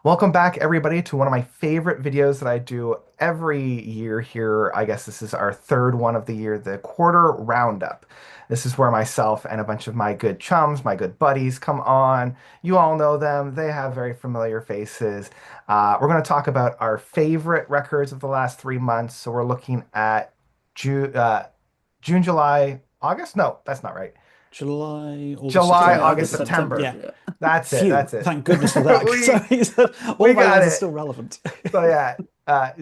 Welcome back, everybody, to one of my favorite videos that I do every year here. I guess this is our third one of the year, the quarter roundup. This is where myself and a bunch of my good chums, my good buddies, come on. You all know them. They have very familiar faces. We're going to talk about our favorite records of the last 3 months. So we're looking at June, July, August? No, that's not right. July, August, July, September, July, November, August, August, December. September. September. Yeah. Yeah. That's it. Phew. That's it. Thank goodness for that. We All we my got years are it. still relevant. So yeah,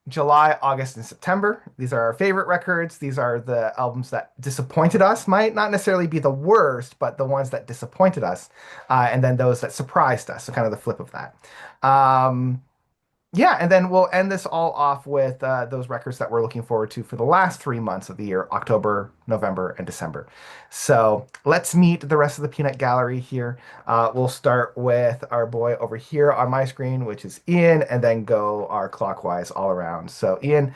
July, August, and September. These are our favorite records. These are the albums that disappointed us. Might not necessarily be the worst, but the ones that disappointed us, and then those that surprised us. So kind of the flip of that. Um, yeah, and then we'll end this all off with those records that we're looking forward to for the last 3 months of the year, October, November, and December. So let's meet the rest of the peanut gallery here. We'll start with our boy over here on my screen, which is Ian, and then go our clockwise all around. So Ian,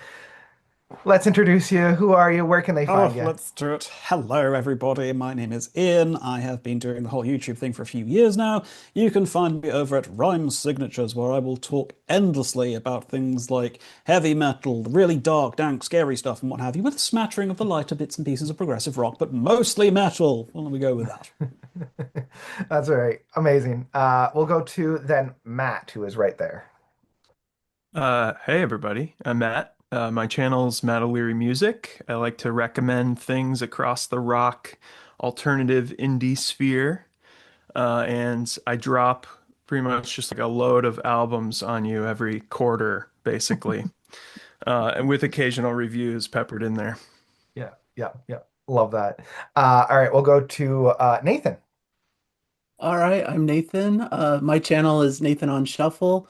let's introduce you. Who are you? Where can they find Oh, you? let's do it. Hello, everybody. My name is Ian. I have been doing the whole YouTube thing for a few years now. You can find me over at Rhyme Signatures, where I will talk endlessly about things like heavy metal, really dark, dank, scary stuff, and what have you, with a smattering of the lighter bits and pieces of progressive rock, but mostly metal. Why don't we go with that? That's all right. Amazing. We'll go to then Matt, who is right there. Hey everybody, I'm Matt. My channel's Matt O'Leary Music. I like to recommend things across the rock alternative indie sphere. And I drop pretty much just like a load of albums on you every quarter, basically. And with occasional reviews peppered in there. Yeah, yeah, yeah. Love that. All right, we'll go to Nathan. All right, I'm Nathan. My channel is Nathan on Shuffle,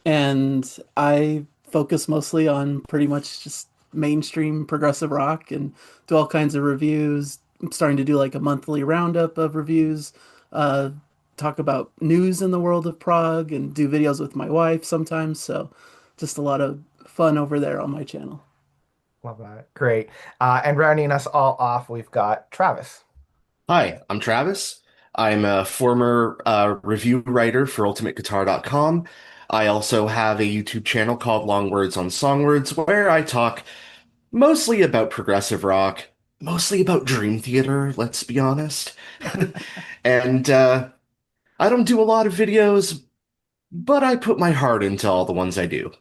and I focus mostly on pretty much just mainstream progressive rock and do all kinds of reviews. I'm starting to do like a monthly roundup of reviews, uh, talk about news in the world of prog, and do videos with my wife sometimes. So just a lot of fun over there on my channel. Love that. Great. And rounding us all off, we've got Travis. Hi, I'm Travis. I'm a former review writer for UltimateGuitar.com. I also have a YouTube channel called Long Words on Songwords where I talk mostly about progressive rock, mostly about Dream Theater, let's be honest. And I don't do a lot of videos, but I put my heart into all the ones I do.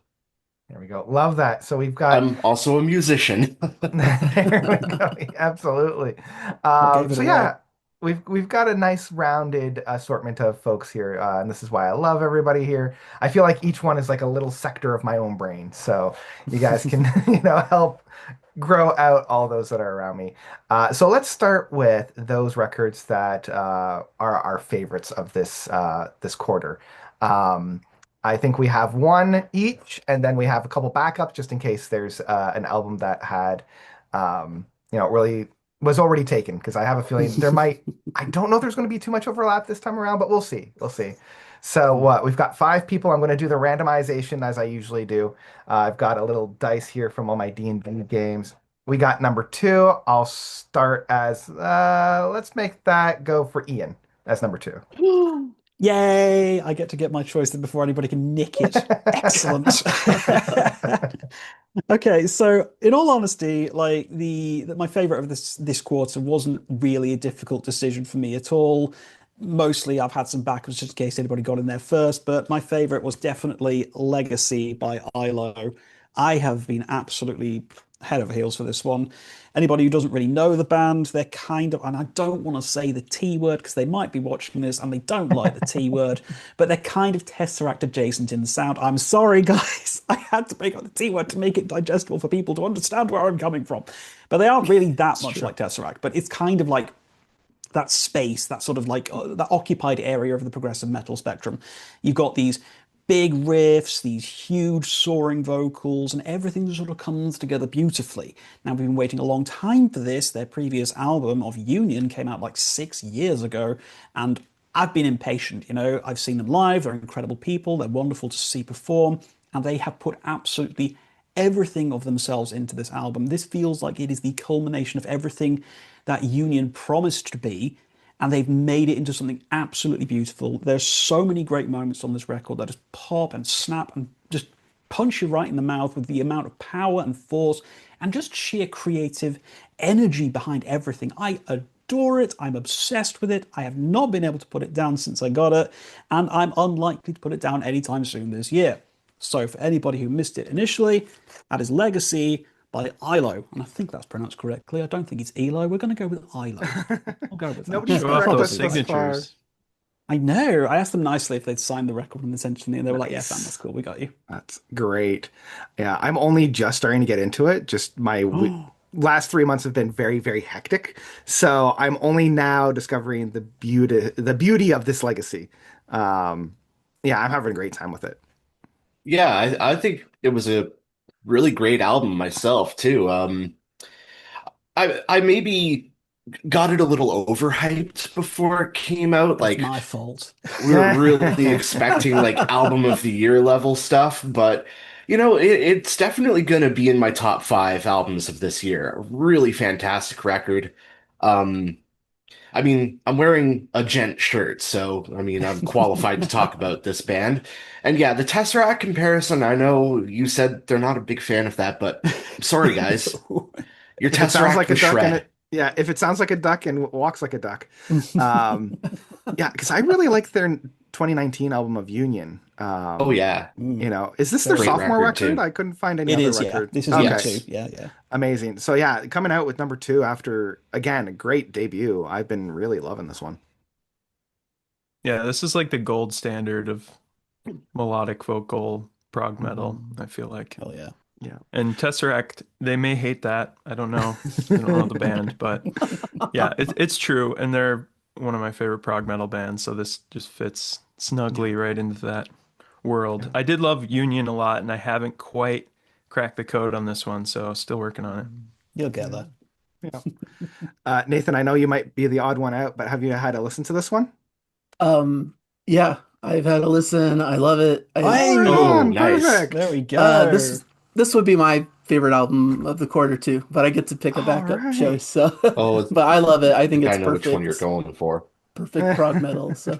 There we go. Love that. So we've got I'm also a musician. there we go. Absolutely. What gave it So away? yeah, we've got a nice rounded assortment of folks here, and this is why I love everybody here. I feel like each one is like a little sector of my own brain, so you guys can help grow out all those that are around me. So let's start with those records that are our favorites of this quarter. Um, I think we have one each, and then we have a couple backups just in case there's an album that had, really was already taken. Because I have a feeling there might. I don't know if there's going to be too much overlap this time around, but we'll see. We'll see. So what? We've got 5 people. I'm going to do the randomization as I usually do. I've got a little dice here from all my D&D games. We got number 2. I'll start as let's make that go for Ian as number 2. Yay! I get to get my choice before anybody can nick it. Excellent. Okay, so in all honesty, like my favorite of this quarter wasn't really a difficult decision for me at all. Mostly I've had some backups just in case anybody got in there first, but my favorite was definitely Legacy by ILO. I have been absolutely head over heels for this one. Anybody who doesn't really know the band, they're kind of, and I don't want to say the T word because they might be watching this and they don't like the T word, but they're kind of Tesseract adjacent in the sound. I'm sorry, guys. I had to make up the T word to make it digestible for people to understand where I'm coming from. But they aren't really that It's much true. like Tesseract, but it's kind of like that space, that sort of like that occupied area of the progressive metal spectrum. You've got these big riffs, these huge soaring vocals, and everything just sort of comes together beautifully. Now, we've been waiting a long time for this. Their previous album of Union came out like 6 years ago, and I've been impatient. I've seen them live. They're incredible people. They're wonderful to see perform, and they have put absolutely everything of themselves into this album. This feels like it is the culmination of everything that Union promised to be, and they've made it into something absolutely beautiful. There's so many great moments on this record that just pop and snap and just punch you right in the mouth with the amount of power and force and just sheer creative energy behind everything. I adore it. I'm obsessed with it. I have not been able to put it down since I got it, and I'm unlikely to put it down anytime soon this year. So for anybody who missed it initially, that is Legacy by ILO. And I think that's pronounced correctly. I don't think it's ELO. We're going to go with ILO. I'll go with that. Nobody's Show off correct those us thus far. signatures. I know. I asked them nicely if they'd signed the record and they sent it to me, and they were like, "Yeah, Sam, Nice. that's cool. We got you." That's great. Yeah, I'm only just starting to get into it. Just my Oh, last 3 months have been very, very hectic. So I'm only now discovering the beauty of this legacy. Um, yeah, I'm having a great time with it. Yeah, I think it was a really great album myself too. I maybe got it a little overhyped before it came out. that's Like my fault. we were really expecting like album of the year level stuff, but it's definitely gonna be in my top five albums of this year. Really fantastic record. Um, I mean, I'm wearing a gent shirt, so I mean, I'm qualified to talk about this band. And yeah, the Tesseract comparison, I know you said they're not a big fan of that, but I'm sorry, guys. No. Your If it sounds Tesseract like a was duck and shred. it, yeah, if it sounds like a duck and walks like a duck. Um, yeah, because I really like their 2019 album of Union. Oh yeah, Is this their Very great good. sophomore record record? too. I couldn't find any It other is, yeah. record. This is number Okay, two. Yes. Yeah, yeah. amazing. So yeah, coming out with number two after again a great debut. I've been really loving this one. Yeah, this is like the gold standard of melodic vocal prog metal, I feel like. Hell yeah. Yeah. And Tesseract, they may hate that. I don't know. I don't know the band, but yeah, it's true. And they're one of my favorite prog metal bands, so this just fits snugly right into that world. Yeah. I did love Union a lot, and I haven't quite cracked the code on this one, so still working on it. You'll get there. Yeah. Nathan, I know you might be the odd one out, but have you had to listen to this one? Um, yeah, I've had a listen. I love it. Oh, right Hey, Oh, on. nice. Perfect. there we go. This would be my favorite album of the quarter too, but I get to pick a All backup right. choice. So, Oh, but I love it. I I think think I it's know which one you're perfect, going for. perfect prog metal. So,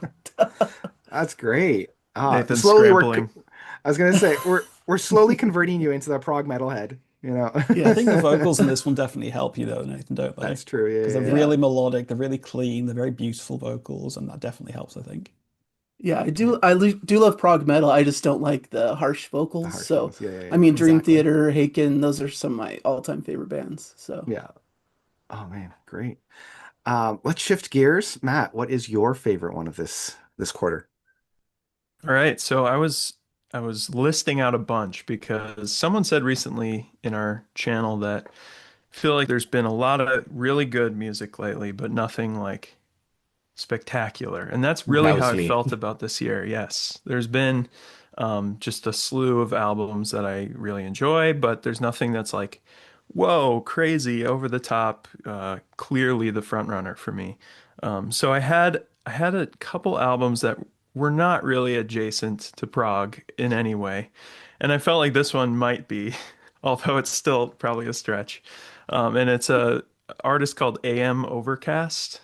That's great. Nathan's Slowly scrambling. I was gonna say we're slowly converting you into the prog metalhead, you know. I yes, think the vocals in this one definitely help you though, Nathan, don't they? That's true. Because Yeah, they're yeah, yeah. yeah, really melodic, they're really clean, they're very beautiful vocals, and that definitely helps, I think. yeah. I do love prog metal. I just don't like the harsh The vocals. harsh So, ones. Yeah, yeah, I yeah. mean, Dream Exactly. Theater, Haken, those are some of my all-time favorite bands. So, Yeah. Oh man, great. Let's shift gears. Matt, what is your favorite one of this quarter? All right, so I was listing out a bunch because someone said recently in our channel that I feel like there's been a lot of really good music lately, but nothing like spectacular. And that's really That how was I me. felt about this year. Yes, there's been just a slew of albums that I really enjoy, but there's nothing that's like, whoa, crazy, over the top, clearly the front runner for me. So I had a couple albums that were not really adjacent to Prague in any way, and I felt like this one might be, although it's still probably a stretch. And it's a artist called AM Overcast,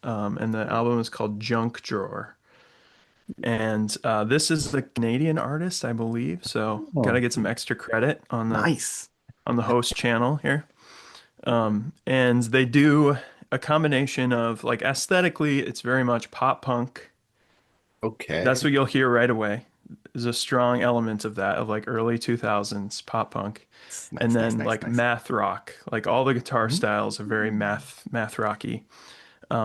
and the album is called Junk Drawer. And this is the Canadian artist, I believe. So gotta Oh, get some extra credit nice. on the host channel here. And they do a combination of like aesthetically, it's very much pop punk. That's Okay. what you'll hear right away. There's a strong element of that, of like early 2000s pop punk. And Nice, nice, then nice, like nice. math rock, like all the guitar Mhm. styles are very math rocky.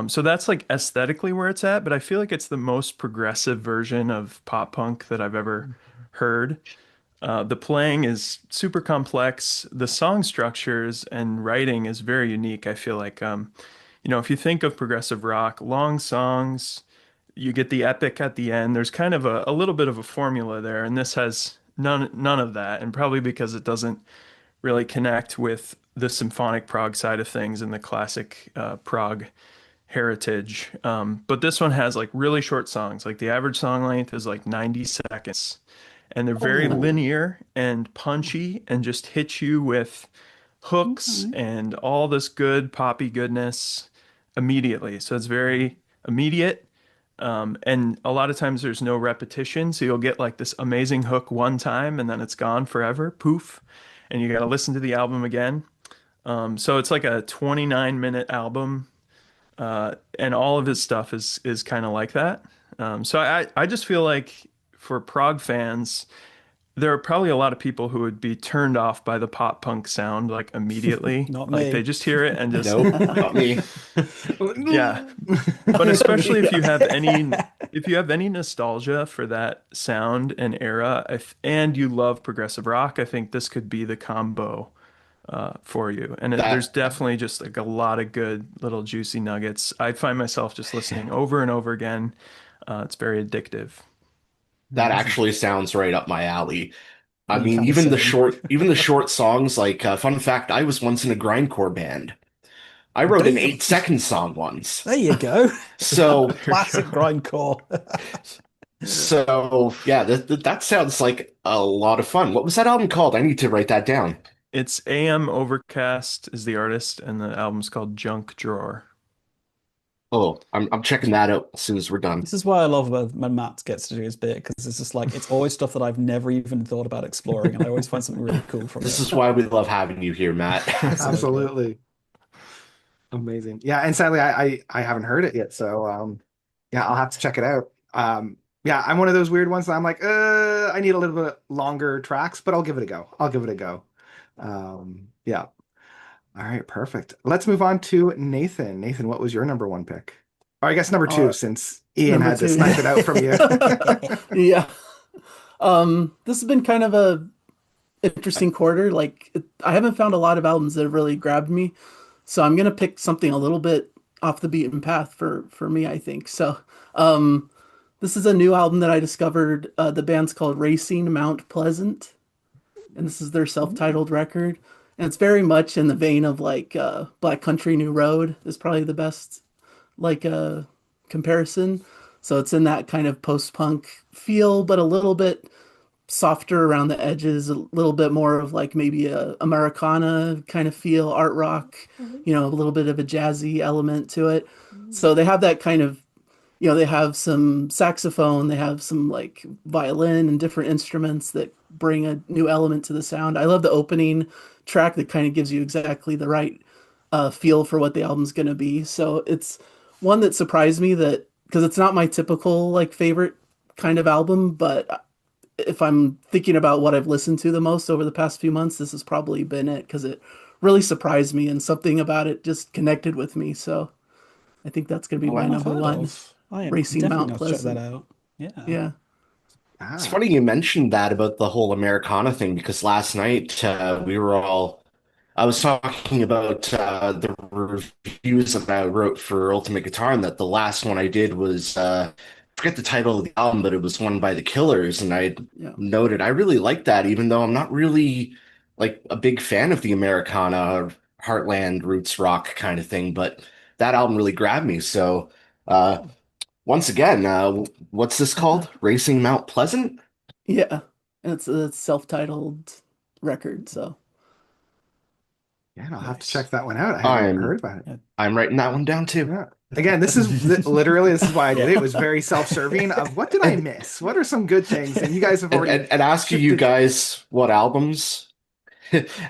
So that's like aesthetically where it's at, but I feel like it's the most progressive version of pop punk that I've ever heard. The playing is super complex. The song structures and writing is very unique. I feel like, if you think of progressive rock, long songs, you get the epic at the end. There's kind of a little bit of a formula there, and this has none of that, and probably because it doesn't really connect with the symphonic prog side of things and the classic prog heritage. But this one has like really short songs. Like the average song length is like 90 seconds. And they're very oh, linear and punchy and just hit you with hooks Okay. and all this good poppy goodness immediately. So it's very immediate. And a lot of times there's no repetition, so you'll get like this amazing hook one time and then it's gone forever, poof, and you got to listen to the album again. So it's like a 29-minute album, and all of his stuff is kind of like that. So I just feel like for prog fans, there are probably a lot of people who would be turned off by the pop punk sound like immediately. Not Like they me. just hear it and just Nope, not me. yeah. But especially Yeah. if you have any nostalgia for that sound and era, and you love progressive rock, I think this could be the combo for you. And there's That definitely just like a lot of good little juicy nuggets. I find myself just listening over and over again. It's very addictive. that Amazing. actually sounds right up my alley. I You mean, kind of same. even the short songs, like fun fact, I was once in a grindcore band. I wrote an Damn. 8-second song once. There you go. So There you Classic go. grindcore. so yeah, that sounds like a lot of fun. What was that album called? I need to write that down. It's AM Overcast is the artist, and the album's called Junk Drawer. Oh, I'm checking that out as soon as we're done. This is why I love when Matt gets to do his bit because it's just like it's always stuff that I've never even thought about exploring, and I always find something really cool from This it. is why we love having you here, Matt. Absolutely. Absolutely. Amazing. Yeah, and sadly I haven't heard it yet, so yeah, I'll have to check it out. Yeah, I'm one of those weird ones that I'm like, I need a little bit longer tracks, but I'll give it a go. I'll give it a go. Yeah. All right, perfect. Let's move on to Nathan. Nathan, what was your number one pick? Or I guess number two, Uh, since Ian Number had to two. snipe it out from you. Yeah. This has been kind of a interesting quarter. I haven't found a lot of albums that have really grabbed me, so I'm gonna pick something a little bit off the beaten path for me, I think. So, this is a new album that I discovered. The band's called Racing Mount Pleasant, and this is their self-titled record. And it's very much in the vein of Black Country New Road is probably the best comparison. So it's in that kind of post-punk feel, but a little bit softer around the edges, a little bit more of like maybe a Americana kind of feel, art rock, a little bit of a jazzy element to it. So they have that kind of, they have some saxophone, they have some like violin and different instruments that bring a new element to the sound. I love the opening track that kind of gives you exactly the right feel for what the album's going to be. So it's one that surprised me that because it's not my typical like favorite kind of album, but if I'm thinking about what I've listened to the most over the past few months, this has probably been it because it really surprised me and something about it just connected with me. So I think that's going to be Oh, my One wow. I've number heard one. of. I am Racing definitely Mount going to check that Pleasant. out. Yeah. Yeah. It's Ah, funny you mentioned that about the whole Americana thing because last night I was talking about the reviews that I wrote for Ultimate Guitar, and that the last one I did was I forget the title of the album, but it was one by the Killers, and I Yeah. noted I really like that, even though I'm not really like a big fan of the Americana or Heartland roots rock kind of thing, but that album really grabbed me. So uh, once again, what's this called? Racing Mount Pleasant? Yeah. And it's a self-titled record. So yeah, I'll have to check Nice. that one out. I hadn't I'm heard about it. Yeah. I'm writing that one down too. Yeah. Again, literally this is why I did it. It was Yeah. very self-serving of what did I And miss? What are some good things? And you guys have already and asking you shifted. guys what albums,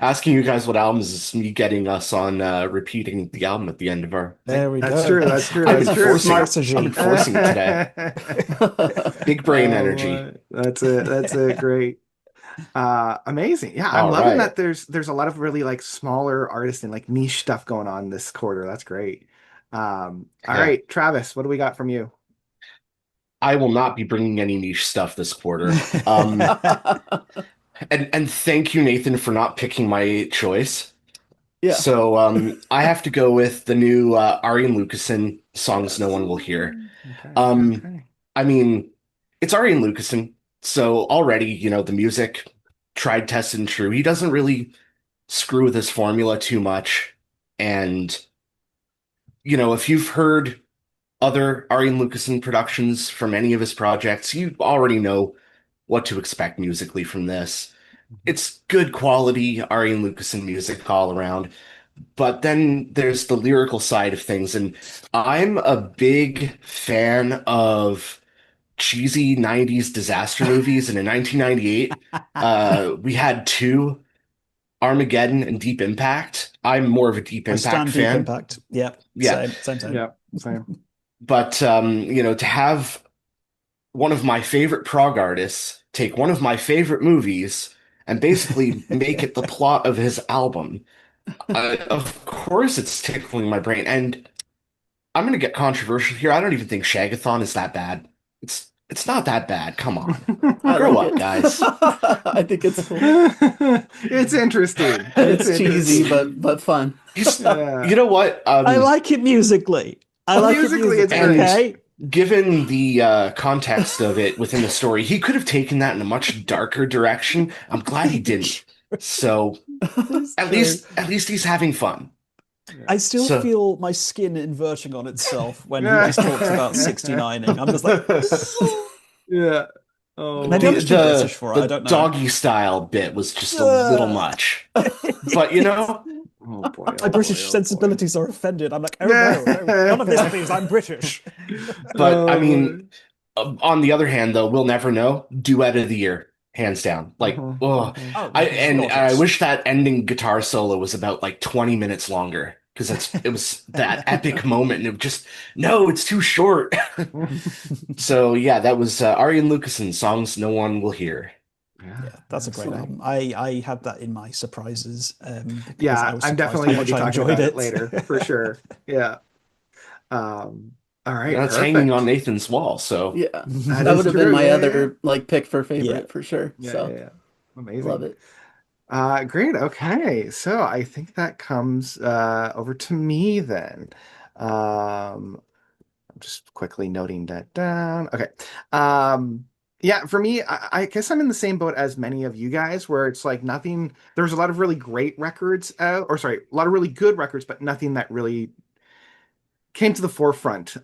asking you guys what albums is me getting us on repeating the album at the end of our thing. There we That's go. true. That's true. I've That's been true. forcing it. I've been Strategy. forcing it today. Big brain energy. That's it. That's it. Great. Amazing. Yeah, I'm All loving right. that there's a lot of really like smaller artists and like niche stuff going on this quarter. That's great. All Yeah. right, Travis, what do we got from you? I will not be bringing any niche stuff this quarter. Um, and thank you, Nathan, for not picking my choice. yeah. So I have to go with the new Ari and Lucasen songs no one will hear. Okay. Um, Okay. I mean, it's Ari and Lucasen, so already, the music, tried, tested, and true. He doesn't really screw with his formula too much. And, if you've heard other Ari and Lucasen productions from any of his projects, you already know what to expect musically from this. It's good quality Ari and Lucasen music all around. but then there's the lyrical side of things, and I'm a big fan of cheesy 90s disaster movies. And in 1998, we had two, Armageddon and Deep Impact. I'm more of a Deep I Impact stand Deep fan. Impact. Yeah, Yeah. same. Yeah, same. But to have one of my favorite prog artists take one of my favorite movies and basically make it the plot of his album, of course it's tickling my brain. And I'm gonna get controversial here. I don't even think Shagathon is that bad. It's not that bad. Come on. I Grow like up, it. guys. I think it's cool. It's interesting. It's It's cheesy, interesting. but fun. Yeah. You know what? I like it musically. I like it Musically, it's musically. great. And Okay. given the context of it within the story, he could have taken that in a much darker direction. I'm glad he didn't. So It's at true. least at least he's having fun. I still So feel my skin inverting on itself when he Yeah. just talks about 69ing. I'm just like, Yeah. Oh, maybe I'm the just too British for it. I the don't know. doggy style bit was just a little much. But oh boy. My Oh boy. British Oh sensibilities are offended. I'm like, oh no, no, none of this, boy. please. I'm British. but I Oh mean, boy. on the other hand, though, we'll never know. Duet of the year, hands down. Like, Mhm, oh, mhm. Oh, I of and course I it's. wish that ending guitar solo was about like 20 minutes longer because it was that epic moment, and it just no, it's too short. So yeah, that was Arian Lucason's songs no one will hear. Yeah, Yeah, that's a great absolutely. album. I had that in my surprises because I Yeah, was I'm surprised definitely how going to much be I talking enjoyed about it it. later for sure. Yeah. Um, all right, That's hanging on perfect. Nathan's wall. So Yeah, That that is would have been true. my Yeah, yeah, yeah. other like pick for Yeah. favorite for sure. Yeah, yeah, So yeah. love Amazing. it. Great. Okay. So I think that comes over to me then. I'm just quickly noting that down. Okay. Yeah, for me, I guess I'm in the same boat as many of you guys, where it's like nothing, there's a lot of really great records out, or sorry, a lot of really good records, but nothing that really came to the forefront.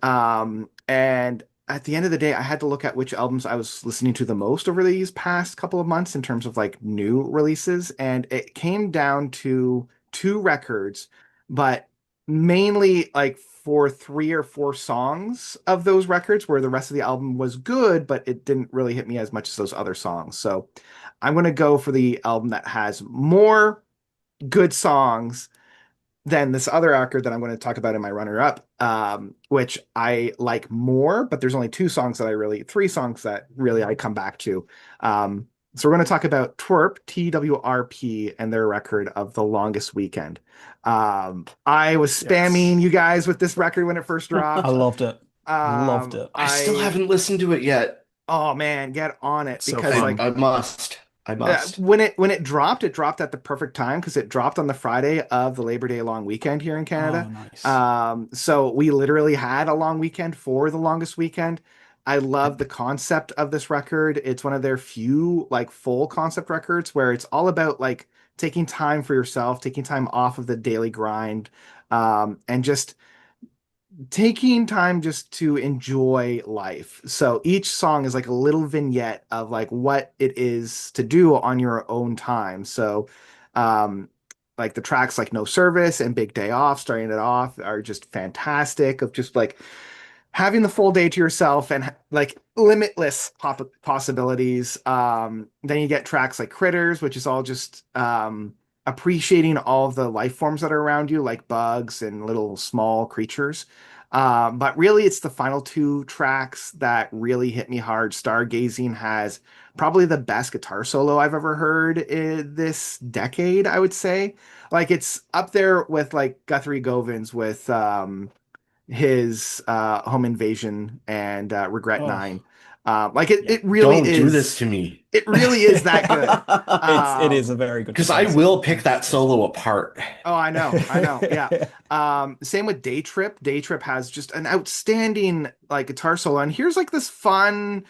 And at the end of the day, I had to look at which albums I was listening to the most over these past couple of months in terms of like new releases. And it came down to two records, but mainly like for three or four songs of those records, where the rest of the album was good, but it didn't really hit me as much as those other songs. So I'm going to go for the album that has more good songs than this other record that I'm going to talk about in my runner up, which I like more, but there's only three songs that really I come back to. So we're going to talk about TWRP, and their record of The Longest Weekend. I was Yes. spamming you guys with this record when it first I dropped. loved it. Loved it. I still haven't listened to it yet. Oh man, get on it So because I fun. like I must. I must. when it dropped at the perfect time because it dropped on the Friday of the Labor Day long weekend here in Oh, Canada. nice. So we literally had a long weekend for the longest weekend. I love the concept of this record. It's one of their few like full concept records where it's all about like taking time for yourself, taking time off of the daily grind, and just taking time just to enjoy life. So each song is like a little vignette of like what it is to do on your own time. So um like the tracks like No Service and Big Day Off starting it off are just fantastic of just like having the full day to yourself and like limitless possibilities. Then you get tracks like Critters, which is all just appreciating all of the life forms that are around you, like bugs and little small creatures. But really, it's the final two tracks that really hit me hard. Stargazing has probably the best guitar solo I've ever heard in this decade, I would say. Like it's up there with like Guthrie Govins with his Home Invasion and Regret Oh, 9. Like it, yeah. Don't do this to me. it really is that good. It is a very good Because I guitar will solo. pick that solo apart. Oh, I know, yeah. Same with Day Trip. Day Trip has just an outstanding like guitar solo, and here's like this fun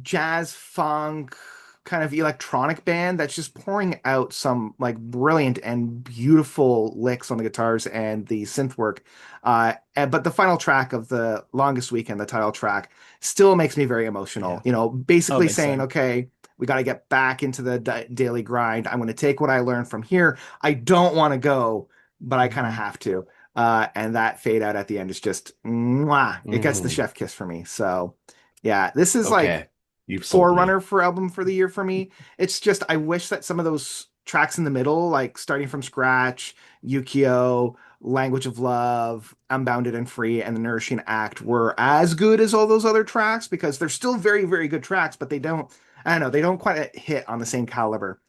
jazz funk kind of electronic band that's just pouring out some like brilliant and beautiful licks on the guitars and the synth work. But the final track of the longest weekend, the title track, still makes me very emotional. Yeah. You know, Oh, basically big saying, same. okay, we got to get back into the daily grind. I'm going to take what I learned from here. I don't want to go but I kind of Mhm. have to. And that fade out at the end is just mwah, it gets the Hmm. chef kiss for me. So yeah, this is like Okay, you've sold me. forerunner for album for the year for me. It's just I wish that some of those tracks in the middle, like starting from scratch, Yukio, Language of Love, Unbounded and Free, and The Nourishing Act were as good as all those other tracks because they're still very, very good tracks, but they don't, I don't know, they don't quite hit on the same caliber.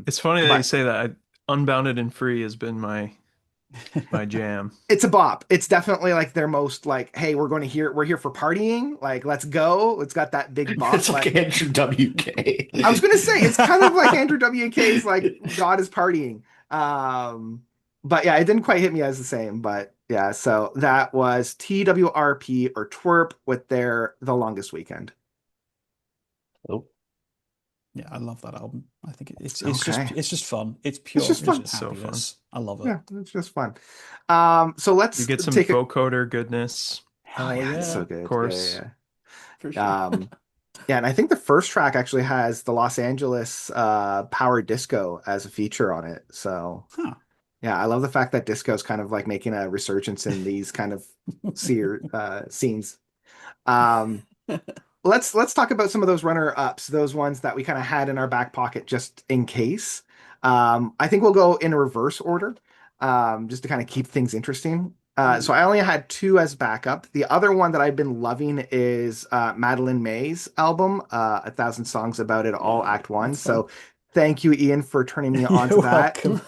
It's funny that you But say that. Unbounded and Free has been my jam. it's a bop. It's definitely like their most like, hey, we're here for partying. Like, let's go. It's got that big bop. It's like But Andrew WK. I was gonna say it's kind of like Andrew WK's like God is partying. Um, but yeah, it didn't quite hit me as the same. But yeah, so that was TWRP or Twerp with their The Longest Weekend. Oh, Yeah, I love that album. I think Okay. it's just fun. It's It's pure just just fun. It's so fun. happiness. I love it. Yeah, it's just fun. So You let's get some take a vocoder goodness, oh Hell yeah, it's yeah. so of good. course. For sure. Yeah. Yeah, and I think the first track actually has the Los Angeles power disco as a feature on it. So Huh. yeah, I love the fact that disco is kind of like making a resurgence in these kind of scenes. Um, let's talk about some of those runner-ups, those ones that we kind of had in our back pocket just in case. I think we'll go in a reverse order, just to kind of keep things interesting. So Ooh, I only had two as backup. The other one that I've been loving is Madeline May's album, A Thousand Songs About It All, yeah, Act One. that's fun. So thank you, Ian, for turning me on to You're that. welcome.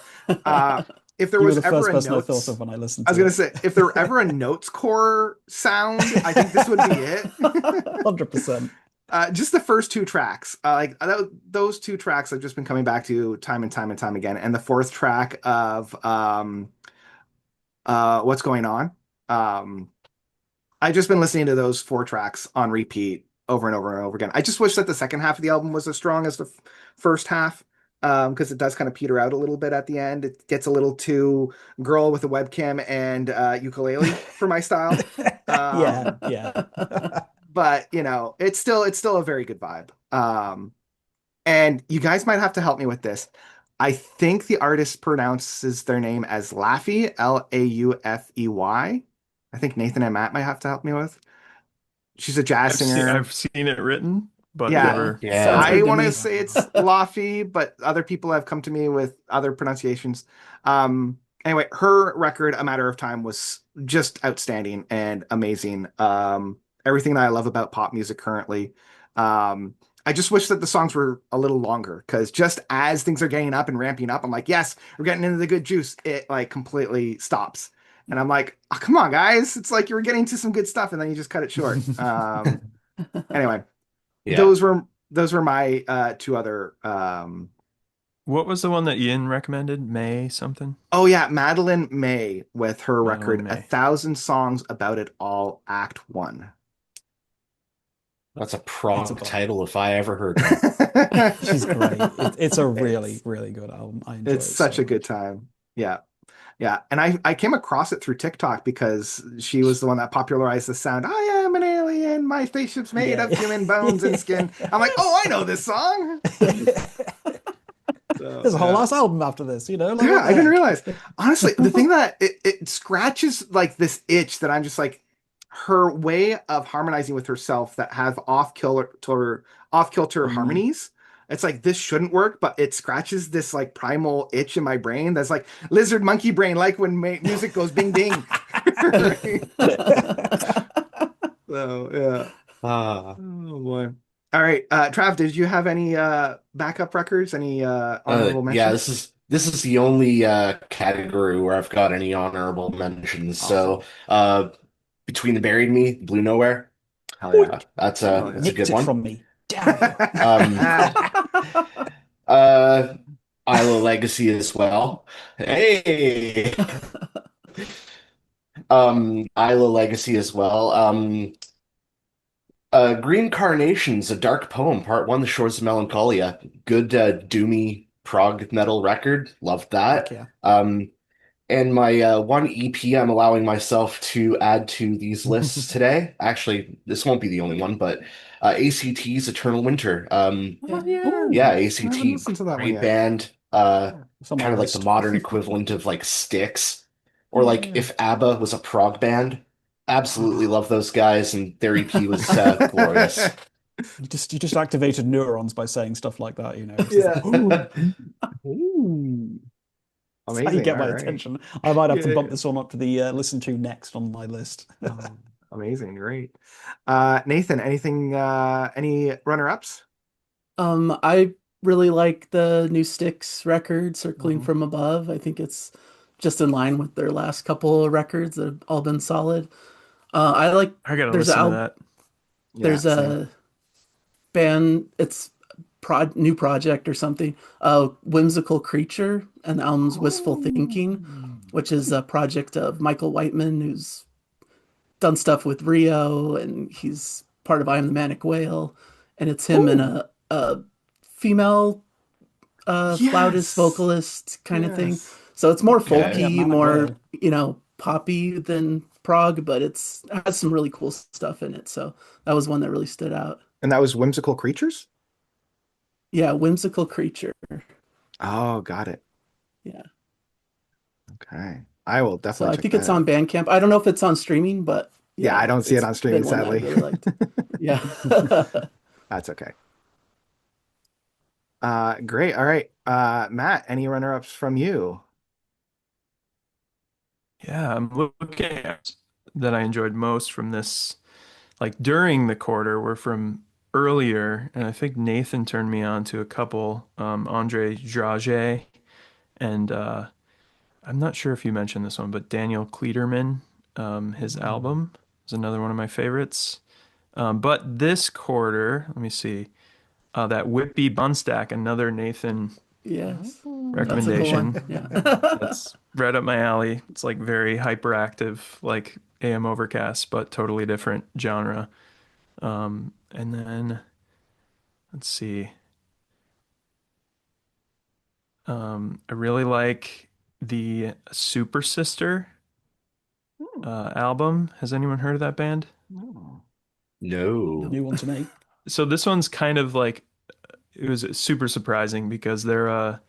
Uh, if there You were was the ever first a person I thought of notes, when I listened I was to gonna it. say, if there were ever a notes core sound, I think this would be it. 100%. Just the first two tracks, those two tracks I've just been coming back to time and time and time again, and the fourth track of What's Going On. Um, I've just been listening to those four tracks on repeat over and over and over again. I just wish that the second half of the album was as strong as the first half, because it does kind of peter out a little bit at the end. It gets a little too girl with a webcam and ukulele for my style. Yeah, Um, yeah. but it's still a very good vibe. And you guys might have to help me with this. I think the artist pronounces their name as Laufey, Laufey. I think Nathan and Matt might have to help me with. She's a jazz singer. I've seen it written, but Yeah, Yeah, never sounds yeah. I good to want to me. say it's Laufey, but other people have come to me with other pronunciations. Anyway, her record, A Matter of Time, was just outstanding and amazing. Everything that I love about pop music currently. Um, I just wish that the songs were a little longer because just as things are getting up and ramping up, I'm like, yes, we're getting into the good juice. It like completely stops. And I'm like, oh, come on, guys. It's like you were getting to some good stuff and then you just cut it short. Anyway, Yeah. those were my two other What was the one that Ian recommended? May something? oh yeah, Madeline May with her Madeline record A May. Thousand Songs About It All, Act One. That's a It's a prog bop. title if I ever heard one. She's great. It's a really, it's really good album. I enjoy it's it such so a good much. time. Yeah. Yeah. And I came across it through TikTok because she was the one that popularized the sound, I am an alien, my spaceship's made Yeah. of human bones and skin. I'm like, oh, I know this song. So There's a whole yeah. ass album after this, like Yeah, what I the didn't heck? realize. Honestly, the thing that it scratches like this itch that I'm just like her way of harmonizing with herself that have off kilter Mm. harmonies. It's like this shouldn't work, but it scratches this like primal itch in my brain that's like lizard monkey brain, like when music goes bing bing. Right? So yeah. Ah. Oh boy. All right, Trav, did you have any backup records? Any honorable Yeah, mentions? this is the only category where I've got any honorable mentions. Awesome. So, Between the Buried Me, Blue Nowhere, Hell yeah. You Hell that's a nicked good it one. from me. Damn you. Um, yeah. uh, Isla Legacy as well. Hey, Isla Legacy as well. Green Carnations, A Dark Poem, Part One, The Shores of Melancholia. Good doomy prog metal record. Loved Heck that. yeah. And my one EP I'm allowing myself to add to these lists today. Actually, this won't be the only one, but ACT's Eternal Winter. Oh Yeah. yeah. Yeah, Ooh. I haven't ACT, listened to that one great yet. band. It's on my kind of like the list. modern equivalent of like Styx, or like Yeah. if ABBA was a prog band. Absolutely love those guys, and their EP was glorious. You just activated neurons by saying stuff like that, you know. It's just like, Yeah. ooh, Ooh, that's how you amazing. get All my right. attention. I might have to Yeah. bump this one up to the listen to next on my list. Oh, amazing. Great. Nathan, any runner-ups? I really like the new Styx record, Circling Mhm. from Above. I think it's just in line with their last couple of records that have all been solid. I like I gotta there's a listen to that. Yeah, there's same. a band, it's new project or something. Whimsical Creature, and the album's Wistful Oh. Thinking, which is a project of Michael Whiteman, who's done stuff with Rio, and he's part of I Am the Manic Whale, and it's him and Oh, a female flautist yes. vocalist kind of thing. Yes. So it's more Oh Okay. yeah, folky, Manic more, Whale. poppy than prog, but it has some really cool stuff in it. So that was one that really stood out. And that was Whimsical Creatures? Yeah, Whimsical Creature. Oh, got it. Yeah. Okay. I will So definitely I check think that it's on out. Bandcamp. I don't know if it's on streaming, but Yeah, I yeah, don't see it it's on streaming, been one that I sadly. really liked. Yeah. That's okay. Great. All right. Matt, any runner-ups from you? Yeah, I'm looking at that I enjoyed most from this, like during the quarter, were from earlier, and I think Nathan turned me on to a couple, Andre Drage, and I'm not sure if you mentioned this one, but Daniel Kleiterman, his Mm. album is another one of my favorites. But this quarter, let me see, that Whippy Bunstack, another Nathan Yes. That's a cool Oh. one. recommendation. Yeah. That's right up my alley. It's like very hyperactive, like AM Overcast, but totally different genre. And then let's see. I really like the Super Sister album. Has anyone heard of that band? Oh. No. New one to me. So this one's kind of like it was super surprising because they're a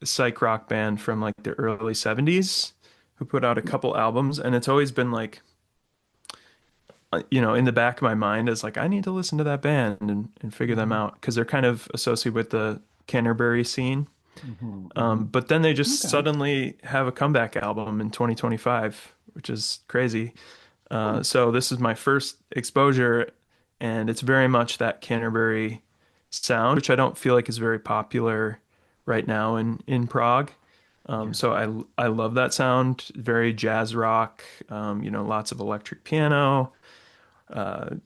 psych rock band from like the early 70s who put out a couple albums, and it's always been like in the back of my mind is like I need to listen to that band and figure them Mhm. out because they're kind of associated with the Canterbury scene. Mhm. Mhm. But then they just Okay. suddenly have a comeback album in 2025, which is crazy. Oh. So this is my first exposure, and it's very much that Canterbury sound, which I don't feel like is very popular right now in Prague. Yeah. So I love that sound, very jazz rock, lots of electric piano, uh,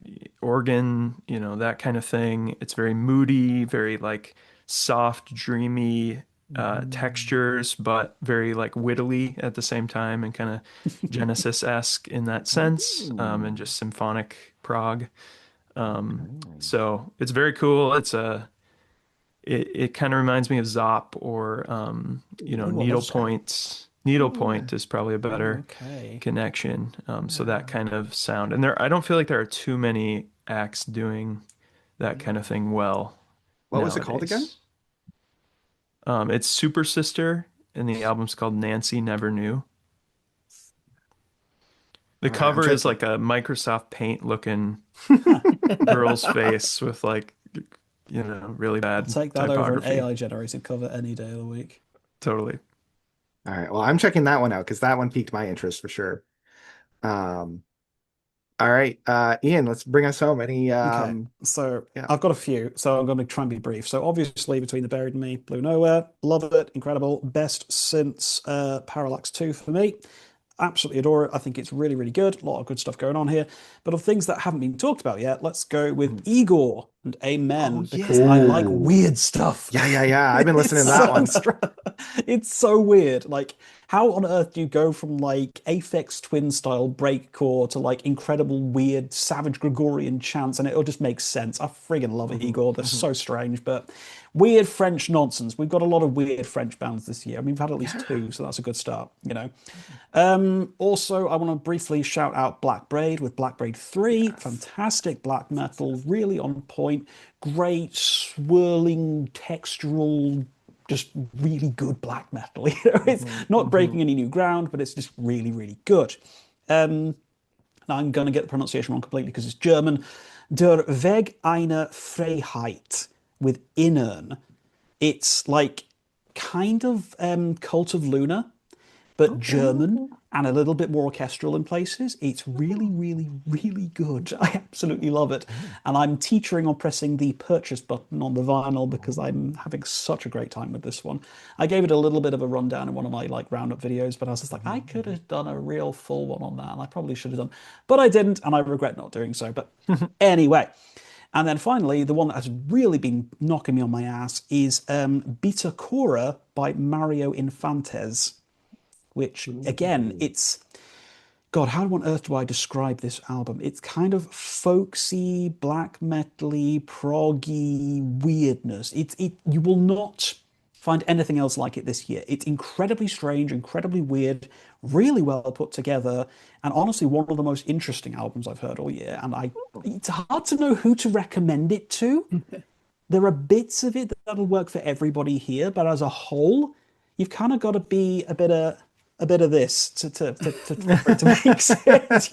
organ, that kind of thing. It's very moody, very like soft, dreamy Mhm. textures, but very like wittily at the same time and kind of Genesis-esque in that sense, and Oh. just symphonic prog. Okay. So it's very cool. It kind of reminds me of Zop or Oh, I love Scott. Needlepoint. Yeah. Needlepoint is probably a better Okay. connection. So that Yeah. kind of sound. And I don't feel like there are too many acts doing that kind of Yeah. thing well What was it called again? nowadays. It's Super Sister, and the album's called Nancy Never Knew. The All right, I'm cover is checking. like a Microsoft Paint looking Huh. girl's face with like, really I'll bad take that over an typography. AI generated cover any day of the week. Totally. All right. Well, I'm checking that one out because that one piqued my interest for sure. Um, all right. Ian, let's bring us home. Any Okay, so yeah. I've got a few, so I'm going to try and be brief. So obviously, Between the Buried and Me, Blue Nowhere, love it, incredible, best since Parallax 2 for me. Absolutely adore it. I think it's really, really good. A lot of good stuff going on here. But of things that haven't been talked about yet, let's go with Mhm. Igor and Oh Amen because I yeah. like Oh. weird stuff. Yeah, yeah, yeah. I've been listening It's to that so one. it's so weird. Like, how on earth do you go from like Aphex Twin style breakcore to like incredible weird savage Gregorian chants, and it'll just make sense. I friggin' love it, Mhm, Igor. They're mhm. so strange, but weird French nonsense. We've got a lot of weird French bands this year. I mean, we've had at least Yeah. two, so that's a good start. Also, I want to briefly shout out Black Braid with Black Braid 3. Yes. Fantastic black metal, really on point. Great swirling textural just really good black metal. It's not Hmm. breaking any new ground, but it's just really, really good. Um, Now I'm going to get the pronunciation wrong completely because it's German. Der Weg einer Freiheit with Innern. It's like kind of Cult of Luna, but German Okay. and a little bit more orchestral in places. It's really, really, really good. I absolutely love it. And I'm teetering on pressing the purchase button on the vinyl because I'm having such a great time with this one. I gave it a little bit of a rundown in one of my like roundup videos, but I was just like, I could have done a real full one on that, and I probably should have done, but I didn't, and I regret not doing so. But anyway. And then finally, the one that has really been knocking me on my ass is Beta Cora by Mario Infantes, which again, Ooh. it's God, how on earth do I describe this album? It's kind of folksy, black metally, proggy weirdness. You will not find anything else like it this year. It's incredibly strange, incredibly weird, really well put together, and honestly one of the most interesting albums I've heard all year. And I it's hard to know who to recommend it to. There are bits of it that'll work for everybody here, but as a whole, you've kind of got to be a bit of this for it to make sense.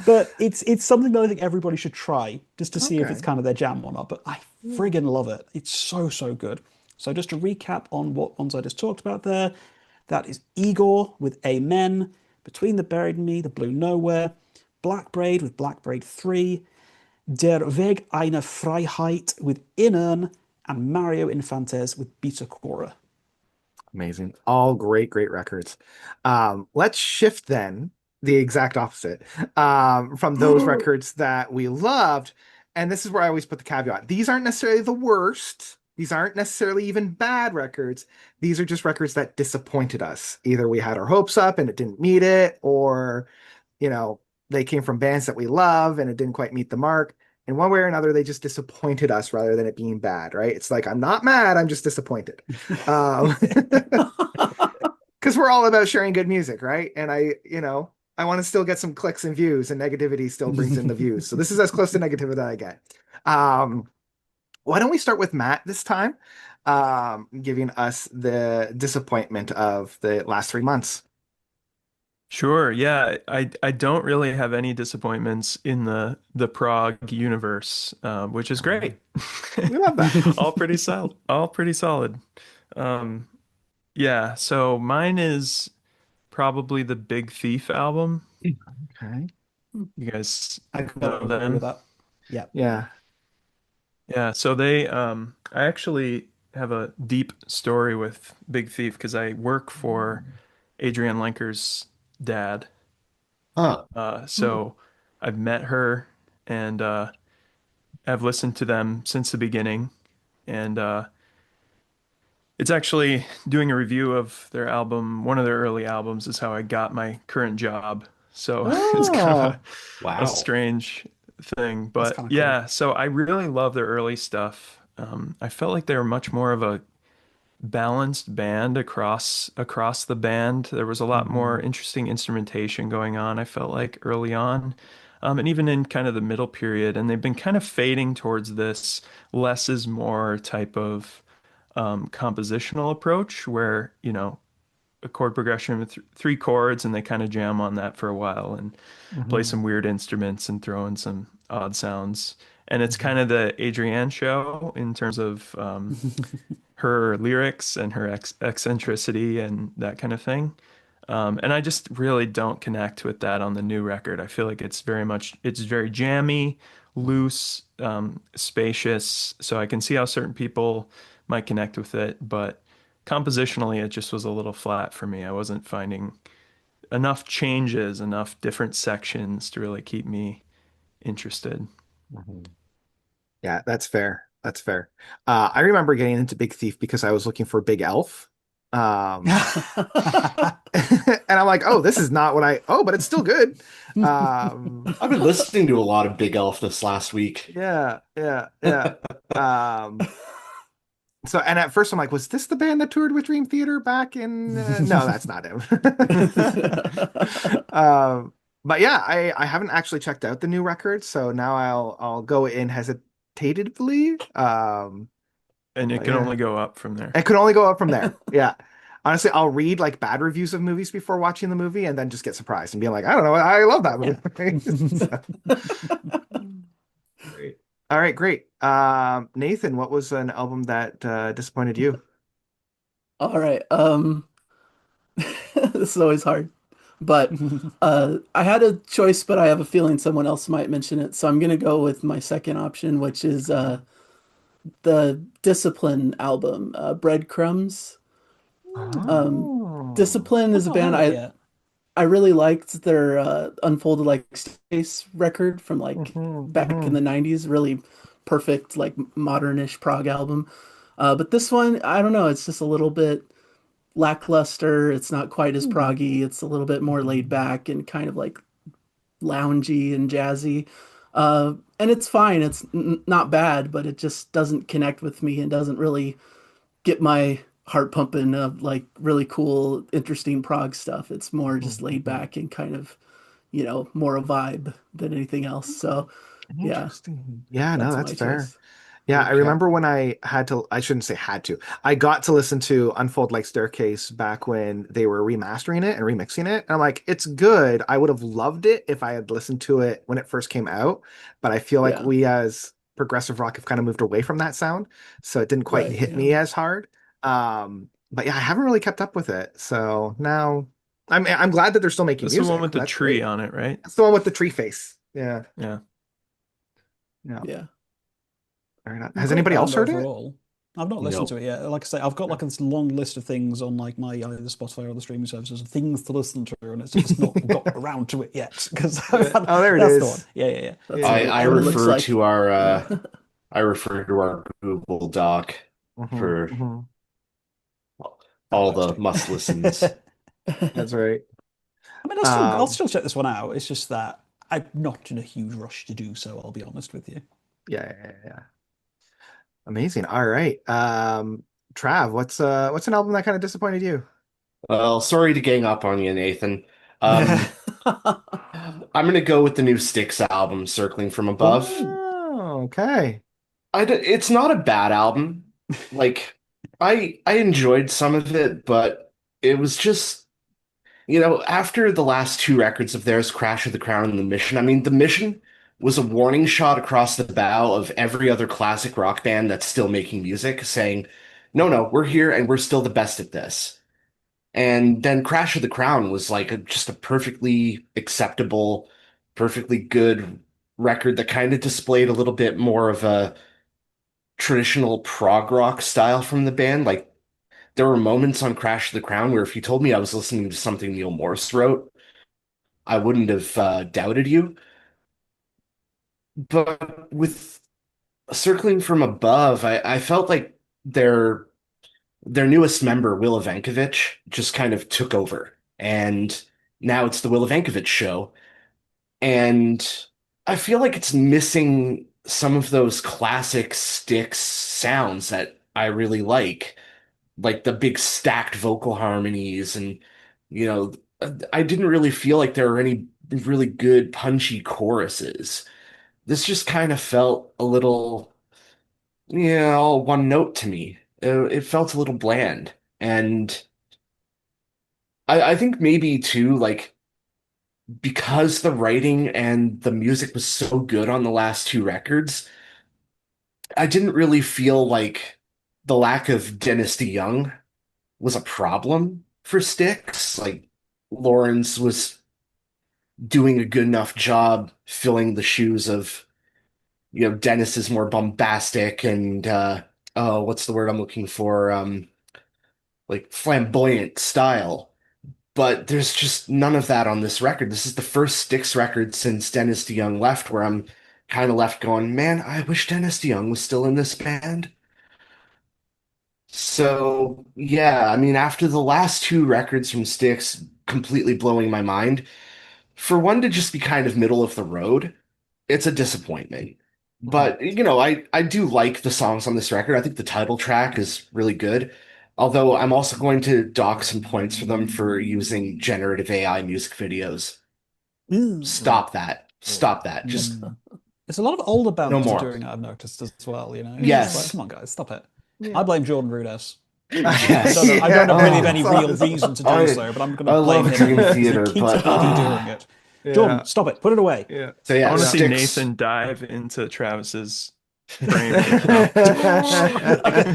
But it's something that I think everybody should try just to see if it's Okay. kind of their jam or not. But I friggin' love it. It's so, so good. So just to recap on what ones I just talked about there, that is Igor with Amen, Between the Buried and Me, The Blue Nowhere, Black Braid with Black Braid 3, Der Weg einer Freiheit with Innern, and Mario Infantes with Beta Cora. Amazing. All great, great records. Let's shift then the exact opposite from those records that we loved. And this is where I always put the caveat. These aren't necessarily the worst. These aren't necessarily even bad records. These are just records that disappointed us. Either we had our hopes up and it didn't meet it, or, you know, they came from bands that we love and it didn't quite meet the mark. In one way or another, they just disappointed us rather than it being bad, right? It's like, I'm not mad, I'm just disappointed. Um, because we're all about sharing good music, right? And I want to still get some clicks and views, and negativity still brings in the views. So this is as close to negativity that I get. Um, why don't we start with Matt this time, giving us the disappointment of the last 3 months? Sure. Yeah, I don't really have any disappointments in the Prog universe, which is great. We love that. All pretty solid. All pretty solid. Um, yeah. So mine is probably the Big Thief album. Okay. You guys I know gotta agree with them? that. Yeah. Yeah. Yeah. So I actually have a deep story with Big Thief because I work for Adrienne Lenker's dad. Huh. So I've met her and I've listened to them since the beginning. And it's actually doing a review of their album. One of their early albums is how I got my current job. So it's kind of Oh, a Wow. strange thing. That's But kind of cool. yeah, so I really love their early stuff. I felt like they were much more of a balanced band across the band. There was a lot more mhm, interesting instrumentation going on, I felt like early on. And even in kind of the middle period, and they've been kind of fading towards this less is more type of compositional approach where, a chord progression with three chords and they kind of jam on that for a while and play mhm, some weird instruments and throw in some odd sounds. And it's kind mhm, of the Adrienne show in terms of her lyrics and her eccentricity and that kind of thing. And I just really don't connect with that on the new record. I feel like it's very jammy, loose, spacious. So I can see how certain people might connect with it, but compositionally, it just was a little flat for me. I wasn't finding enough changes, enough different sections to really keep me interested. mhm. Yeah, that's fair. That's fair. I remember getting into Big Thief because I was looking for Big Elf. Um, and I'm like, oh, this is not what but it's still good. Um, I've been listening to a lot of Big Elf this last week. yeah, yeah, yeah. Um, so, and at first I'm like, was this the band that toured with Dream Theater back in? No, that's not him. Um, but yeah, I haven't actually checked out the new record, so now I'll go in hesitatively. And it But can yeah, only go up from there. it could only go up from there. Yeah. Honestly, I'll read like bad reviews of movies before watching the movie and then just get surprised and be like, I don't know, I love that Yeah. movie. So, great. All right, great. Nathan, what was an album that disappointed you? All right. This is always hard. But I had a choice, but I have a feeling someone else might mention it. So I'm gonna go with my second option, which is the Discipline album, Breadcrumbs. Um, Oh. Discipline I've is a not band heard it yet. I really liked their Unfolded Like Space record from like Hmm. back in Hmm. the 90s. Really perfect, like modernish prog album. But this one, I don't know, it's just a little bit lackluster. It's not quite as Hmm. proggy. It's a little bit more laid back and kind of like loungy and jazzy. And it's fine. It's not bad, but it just doesn't connect with me and doesn't really get my heart pumping of like really cool, interesting prog stuff. It's more just laid Hmm. back and kind of, more a vibe than anything else. So yeah, Interesting. Yeah, no, that's that's my fair. choice. Yeah, I Okay. remember when I shouldn't say had to, I got to listen to Unfold Like Staircase back when they were remastering it and remixing it. And I'm like, it's good. I would have loved it if I had listened to it when it first came out. But I feel like Yeah, we as progressive rock have kind of moved away from that sound. So it didn't quite right. hit Yeah. me as hard. But yeah, I haven't really kept up with it. So now I'm glad that they're still making That's the one music. with the That's tree great. on it, right? That's the one with the tree face. Yeah. Yeah. Yeah. Yeah. Fair enough. Has Great anybody else band heard it? overall. I've not listened No. to it yet. Like I say, I've got like this long list of things on like my either Spotify or the streaming services of things to listen to, and it's just not got around to it yet because Oh, there it that's the one. is. Yeah, yeah, yeah. That's Yeah, what I it, I yeah. what it looks refer like. to our Yeah. I refer to our Google Doc Hmm. for Hmm. That all works the too. must listens. That's right. I mean, I'll Um, still check this one out. It's just that I'm not in a huge rush to do so. I'll be honest with you. yeah, yeah, yeah. Amazing. All right. Trav, what's an album that kind of disappointed you? Well, sorry to gang up on you, Nathan. Um, I'm gonna go with the new Styx album, Circling from Above. Oh, Oh, okay. It's not a bad album. Like, I enjoyed some of it, but it was just, after the last two records of theirs, Crash of the Crown and The Mission. I mean, The Mission was a warning shot across the bow of every other classic rock band that's still making music, saying, no, no, we're here and we're still the best at this. And then Crash of the Crown was like just a perfectly acceptable, perfectly good record that kind of displayed a little bit more of a traditional prog rock style from the band. Like there were moments on Crash of the Crown where if you told me I was listening to something Neil Morse wrote, I wouldn't have doubted you. But with Circling from Above, I felt like their newest member, Will Evankovich, just kind of took over. And now it's the Will Evankovich show. And I feel like it's missing some of those classic Styx sounds that I really like the big stacked vocal harmonies. And, you know, I didn't really feel like there were any really good punchy choruses. This just kind of felt a little, yeah, all one note to me. It felt a little bland. And I think maybe too, like, because the writing and the music was so good on the last two records, I didn't really feel like the lack of Dennis DeYoung was a problem for Styx. Like, Lawrence was doing a good enough job filling the shoes of, Dennis is more bombastic and, oh, what's the word I'm looking for? Like flamboyant style. But there's just none of that on this record. This is the first Styx record since Dennis DeYoung left where I'm kind of left going, man, I wish Dennis DeYoung was still in this band. So, yeah, I mean, after the last two records from Styx completely blowing my mind, for one to just be kind of middle of the road, it's a disappointment. Mhm. But, I do like the songs on this record. I think the title track is really good. Although I'm also going to dock some points for them for using generative AI music videos. Ooh. Stop that. Stop that. Just Mm. It's a lot of older no bands are more. doing it, I've noticed as well, you know? It's just like, Yes. come on, guys, stop it. Yeah. I blame Jordan Rudess. Yes. I don't really have Oh, any it's real honest. reason to do I so, but I'm going to I blame love him Dream anyway because he Theater, keeps but bloody doing it. Yeah. Jordan, stop it. Put it away. Yeah. so I yeah, want to Yeah. see Sticks. Nathan dive into Travis's brain right now. Like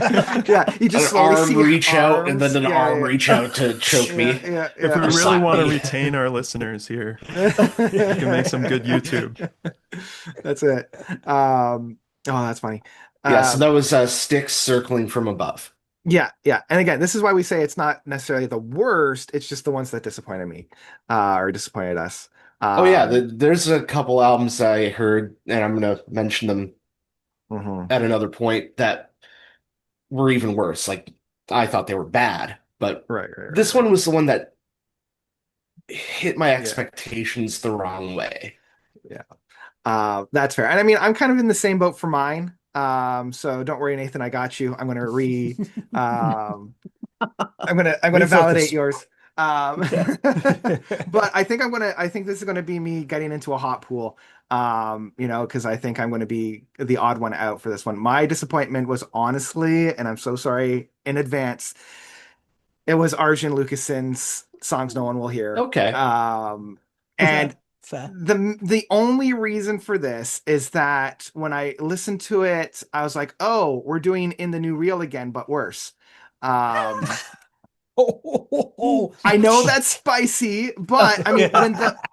Yeah, you just an slowly arm see reach out and then arms. an Yeah, arm yeah, reach out to choke yeah, me yeah, If we yeah. or really slap want to me. retain our listeners here, we can make some good Yeah. YouTube. That's it. Oh, that's funny. Yeah, so Um, that was Sticks circling from above. yeah, yeah. And again, this is why we say it's not necessarily the worst. It's just the ones that disappointed me, or disappointed us. Oh yeah, Um, there's a couple albums I heard, and I'm gonna mention them mhm. at another point that were even worse. Like I thought they were bad, but Right, right, right, this right. one was the one that hit my Yeah, expectations the wrong way. yeah. That's fair. And I mean, I'm kind of in the same boat for mine. So don't worry, Nathan, I got you. Um, I'm gonna validate Refocus. yours. Um, Okay. but I think this is gonna be me getting into a hot pool. Because I think I'm gonna be the odd one out for this one. My disappointment was honestly, and I'm so sorry in advance, it was Arjun Lucason's songs no one will hear. Okay. And Fair. the only reason for this is that when I listened to it, I was like, oh, we're doing In the New Reel again, but worse. Um, I know that's spicy, but I mean,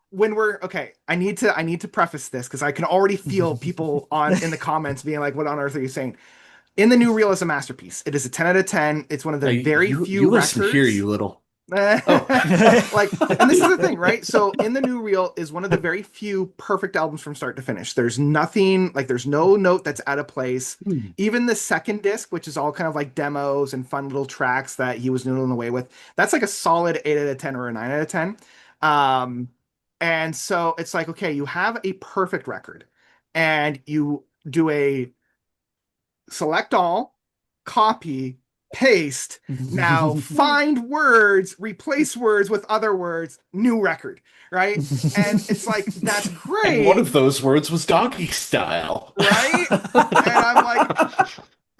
when we're okay, I need to preface this because I can already feel people on in the comments being like, "What on earth are you saying?" In the New Reel is a masterpiece. It is a 10 out of 10. It's one of the very few You listen here, records. you little. Oh. Like, and this is the thing, right? So, In the New Reel is one of the very few perfect albums from start to finish. There's nothing, like, there's no note that's out of place. Even the second disc, which is all kind of like demos and fun little tracks that he was noodling away with, that's like a solid 8 out of 10 or a 9 out of 10. Um, and so it's like, okay, you have a perfect record and you do a select all, copy, paste. Now find words, replace words with other words, new record, right? And it's like, that's And one great, of those words was doggy style. right? And I'm like,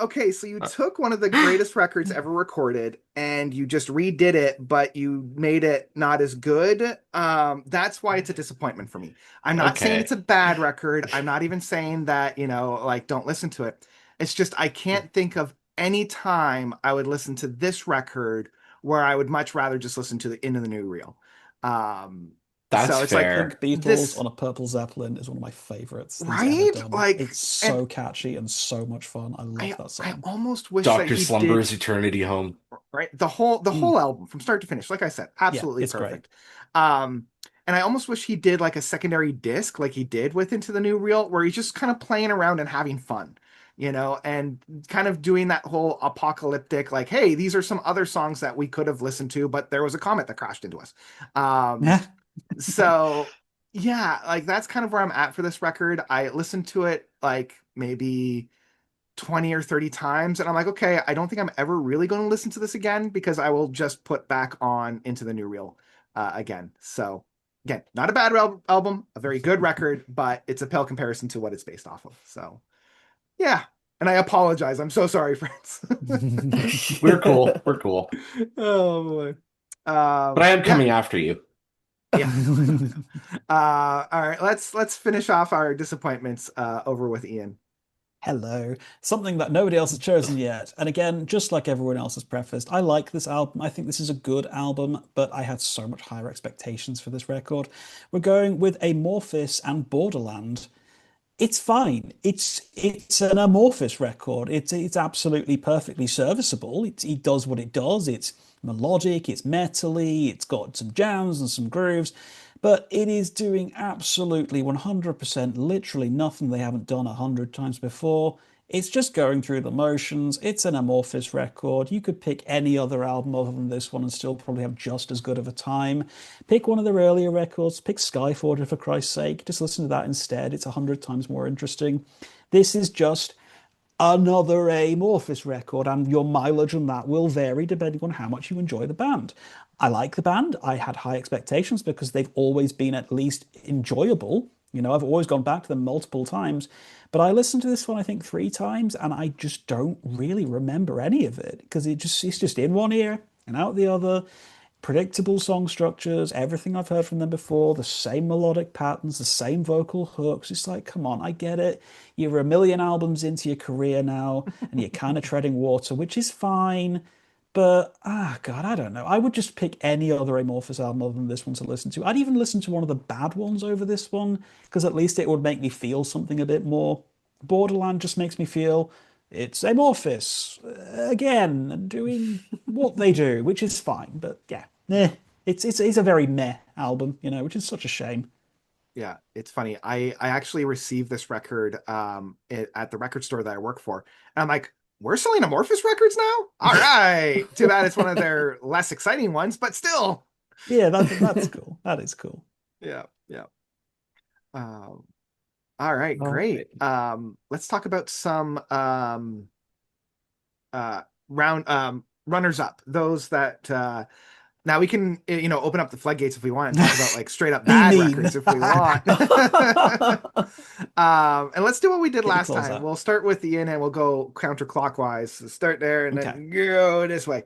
okay, so you took one of the greatest records ever recorded and you just redid it, but you made it not as good. That's why it's a disappointment for me. I'm not saying it's Okay. a bad record. I'm not even saying that, like don't listen to it. It's just I can't think of any time I would listen to this record where I would much rather just listen to the Into the New Reel. Um, That's so it's like Pink fair. Beatles this, on a Purple Zeppelin is one of my favorites he's ever right? done. Like, It's and so catchy and so much fun. I love that I song. almost wish that Dr. he did. Slumber's Eternity Home. Right, the whole album from start to finish, like I said, Yeah, absolutely it's great. perfect. um and I almost wish he did like a secondary disc like he did with Into the New Reel, where he's just kind of playing around and having fun, and kind of doing that whole apocalyptic, like, hey, these are some other songs that we could have listened to, but there was a comet that crashed into us. um Yeah. so yeah, like that's kind of where I'm at for this record. I listened to it like maybe 20 or 30 times, and I'm like, okay, I don't think I'm ever really going to listen to this again because I will just put back on Into the New Reel again. So again, not a bad album, a very good record, but it's a pale comparison to what it's based off of. So yeah, and I apologize, I'm so sorry, friends. We're cool. We're cool. Oh boy. But I am Yeah, coming after you. yeah. All right, let's finish off our disappointments over with Ian. Hello. Something that nobody else has chosen yet. And again, just like everyone else has prefaced, I like this album. I think this is a good album, but I had so much higher expectations for this record. We're going with Amorphis and Borderland. It's fine. It's an Amorphous record. It's absolutely perfectly serviceable. It does what it does. It's melodic, it's metally, it's got some jams and some grooves, but it is doing absolutely 100% literally nothing they haven't done 100 times before. It's just going through the motions. It's an Amorphous record. You could pick any other album other than this one and still probably have just as good of a time. Pick one of their earlier records. Pick Skyforger for Christ's sake. Just listen to that instead. It's 100 times more interesting. This is just another Amorphous record, and your mileage on that will vary depending on how much you enjoy the band. I like the band. I had high expectations because they've always been at least enjoyable. You know, I've always gone back to them multiple times, but I listened to this one I think 3 times, and I just don't really remember any of it because it's just in one ear and out the other. Predictable song structures, everything I've heard from them before, the same melodic patterns, the same vocal hooks. It's like, come on, I get it. You're a million albums into your career now, and you're kind of treading water, which is fine. But God, I don't know. I would just pick any other Amorphous album other than this one to listen to. I'd even listen to one of the bad ones over this one because at least it would make me feel something a bit more. Borderland just makes me feel it's Amorphous again doing what they do, which is fine. But yeah, it's a very meh album, you know, which is such a shame. Yeah, it's funny. I actually received this record at the record store that I work for. And I'm like, we're selling Amorphous records now? All right. Too bad it's one of their less exciting ones, but still. Yeah, that's cool. That is cool. Yeah, yeah. All right, All great. right. Let's talk about some round runners up. Those that now we can open up the floodgates if we want and talk about like straight up Be bad mean. records if we want. And let's do what we did Get your last claws time. out. We'll start with Ian and we'll go counterclockwise. So start there and Okay. then go this way.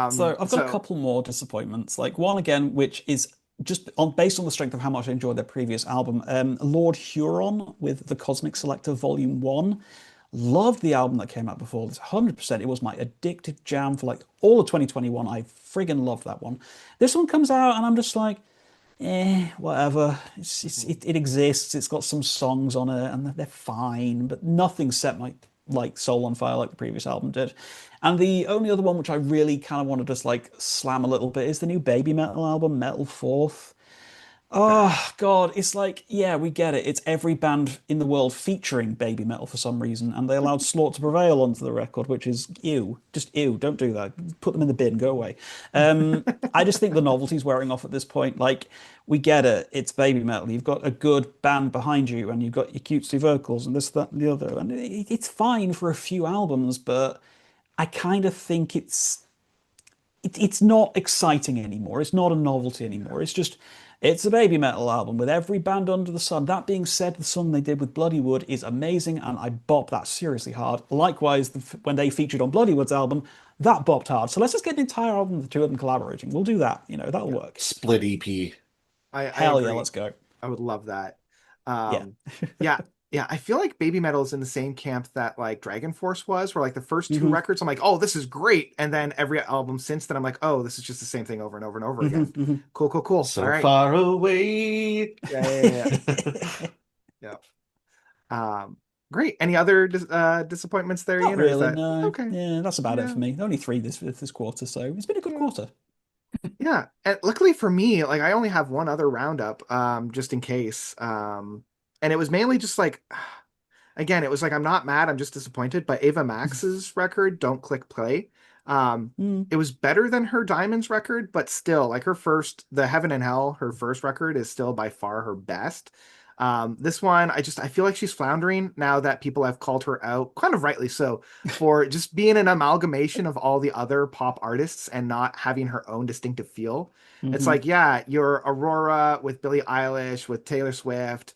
So I've got a So couple more disappointments. Like one again, which is just on based on the strength of how much I enjoyed their previous album. Lord Huron with the Cosmic Selector Volume 1. Loved the album that came out before this 100%. It was my addictive jam for like all of 2021. I friggin' loved that one. This one comes out and I'm just like, whatever. It exists. It's got some songs on it, and they're fine, but nothing set my like soul on fire like the previous album did. And the only other one which I really kind of want to just like slam a little bit is the new Baby Metal album, Metal Fourth. Oh God, it's like, yeah, we get it. It's every band in the world featuring Baby Metal for some reason, and they allowed Slaughter to Prevail onto the record, which is ew. Just ew, don't do that. Put them in the bin, go away. I just think the novelty's wearing off at this point. Like, we get it. It's Baby Metal. You've got a good band behind you, and you've got your cutesy vocals, and this, that, and the other. And it's fine for a few albums, but I kind of think it's not exciting anymore. It's not a novelty anymore. It's a Baby Metal album with every band under the sun. That being said, the song they did with Bloodywood is amazing, and I bop that seriously hard. Likewise, when they featured on Bloodywood's album, that bopped hard. So let's just get an entire album of the two of them collaborating. We'll do that. You know, that'll work. Split EP. I Hell yeah, agree. let's go. I would love that. Yeah. Yeah, yeah. I feel like Baby Metal is in the same camp that like Dragon Force was, where like the first two hmm records, I'm like, oh, this is great, and then every album since then, I'm like, oh, this is just the same thing over and over and over hmm again. hmm Cool, cool, cool. So All right. far away. Yeah, yeah, yeah, yeah. Yeah. Great. Any other disappointments there, Not Ian, or is really, that no. okay? Yeah, that's about it Yeah, for me. Only three this quarter, so it's been a good yeah, quarter. yeah. And luckily for me, like I only have one other roundup, just in case. And it was mainly just like again, it was like I'm not mad, I'm just disappointed. But Ava Max's record, Don't Click Play, Mm. it was better than her Diamonds record, but still, like her first, the Heaven and Hell, her first record is still by far her best. This one, I feel like she's floundering now that people have called her out, kind of rightly so, for just being an amalgamation of all the other pop artists and not having her own distinctive feel. It's hmm like, yeah, you're Aurora with Billie Eilish, with Taylor Swift,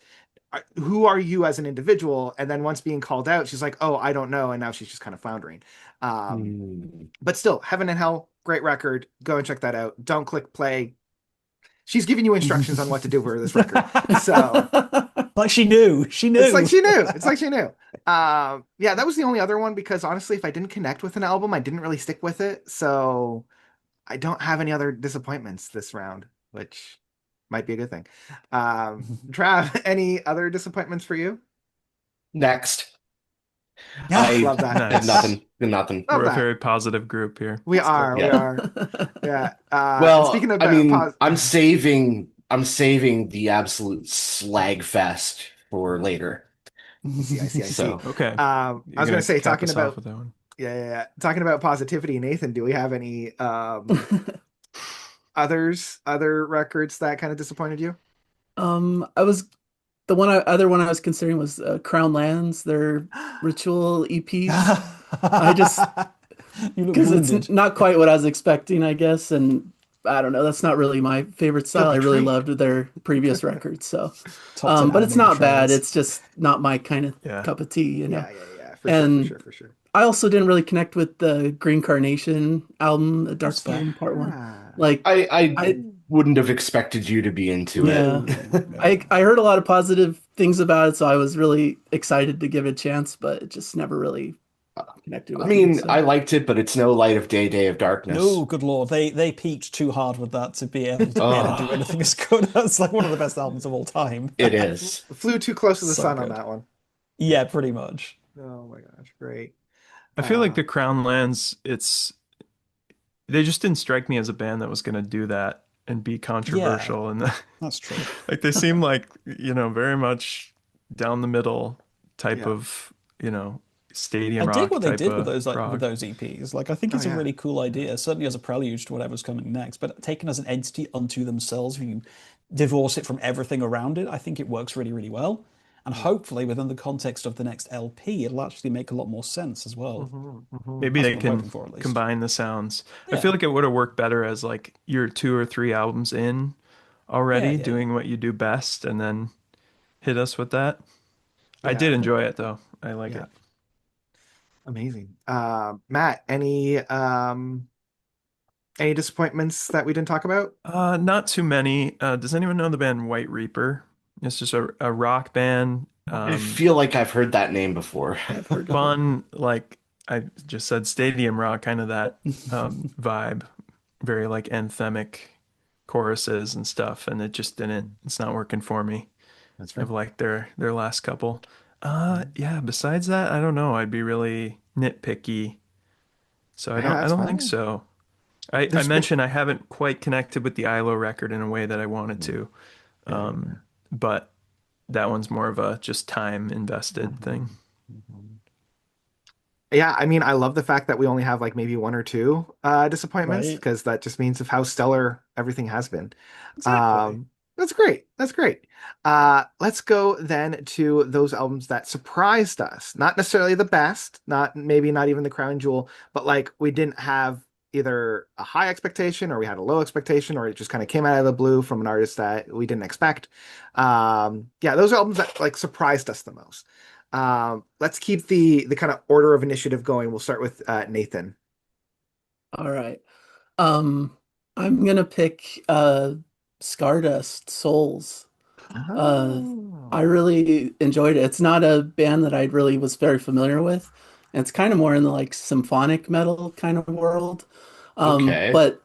who are you as an individual? And then once being called out, she's like, oh, I don't know. And now she's just kind of floundering. Um, Hmm. but still, Heaven and Hell, great record. Go and check that out. Don't click play. She's giving you instructions on what to do for this record. So Like she knew. She it's like knew. she knew. It's like she knew. Yeah, that was the only other one because honestly, if I didn't connect with an album, I didn't really stick with it. So I don't have any other disappointments this round, which might be a good thing. Trav, any other disappointments for you? Next. Yeah. I Love that. had Nice. nothing. Nothing. Love We're a that. very positive group here. We That's cool. are. We Yeah. are. Yeah. Well, Speaking of I mean, pause, I'm saving the absolute slag fest for later. I see. I see. I see. So Okay. I You're was going gonna to say, cap talking us off about with that one. yeah, talking about positivity. Nathan, do we have any other records that kind of disappointed you? I was the other one I was considering was Crown Lands, their ritual EPs. I just You look because wounded. it's not quite what I was expecting, I guess, and I don't know. That's not really my favorite Feel style. I really betrayed. loved their previous records. So, Top 10 but it's anime not bad. betrayals. It's just not my kind of Yeah. cup of tea. Yeah, yeah, yeah, for sure, for And sure, for sure. I also didn't really connect with the Green Carnation album, The That's Dark fair. Flame Part One. Yeah. Like, I I wouldn't have expected you to be into it. yeah, No, no. I heard a lot of positive things about it, so I was really excited to give it a chance, but it just never really connected I with me. mean, I So liked it, but it's no light of day, day of No, darkness. good lord. They peaked too hard with that to be able to ever do Oh, anything as good. That's like one of the best albums of all time. it is. Flew too close to the So sun on good. that one. Yeah, pretty much. Oh my gosh, great. I feel like Uh, the Crown Lands, they just didn't strike me as a band that was going to do that and be Yeah, controversial. And that's true. like they seem like, very much down the middle type yeah. of, I stadium dig rock what they type did with of those with prog. those EPs. Like I think Oh it's a yeah. really cool Yeah. idea, certainly as a prelude to whatever's coming next. But taken as an entity unto themselves, if you divorce it from everything around it, I think it works really, really well. And Mm. hopefully within the context of the next LP, it'll actually make a lot more sense as well. Maybe That's they what I'm hoping can for at least. combine the sounds. I feel Yeah. like it would have worked better as like you're 2 or 3 albums in Yeah, already, yeah, yeah. doing what you do best, and then hit us with that. I Yeah. did enjoy it though. I like Yeah. it. Amazing. Matt, any disappointments that we didn't talk about? Not too many. Does anyone know the band White Reaper? It's just a rock band. I feel like I've heard that name before. yeah, I've heard of it. Fun, like I just said, stadium rock, kind of that vibe. Very like anthemic choruses and stuff, and it just didn't. It's not working for me. That's I've fair. liked their last couple. Mhm. Yeah. Besides that, I don't know. I'd be really nitpicky, so I Yeah, don't. I that's don't think fine. so. I There's been mentioned I haven't quite connected with the ILO record in a way that I wanted to, yeah, yeah, but that one's more of a just time yeah. invested thing. Mhm. Yeah, I mean, I love the fact that we only have like maybe one or two disappointments Right. because that just means of how stellar everything has been. Exactly. That's great. That's great. Let's go then to those albums that surprised us. Not necessarily the best, not maybe not even the crown jewel, but like we didn't have either a high expectation or we had a low expectation or it just kind of came out of the blue from an artist that we didn't expect. Yeah, those are albums that like surprised us the most. Let's keep the kind of order of initiative going. We'll start with Nathan. All right. Um, I'm gonna pick Stardust Souls. Uh, I Oh. really enjoyed it. It's not a band that I really was very familiar with. And it's kind of more in the like symphonic metal kind of world. Okay. But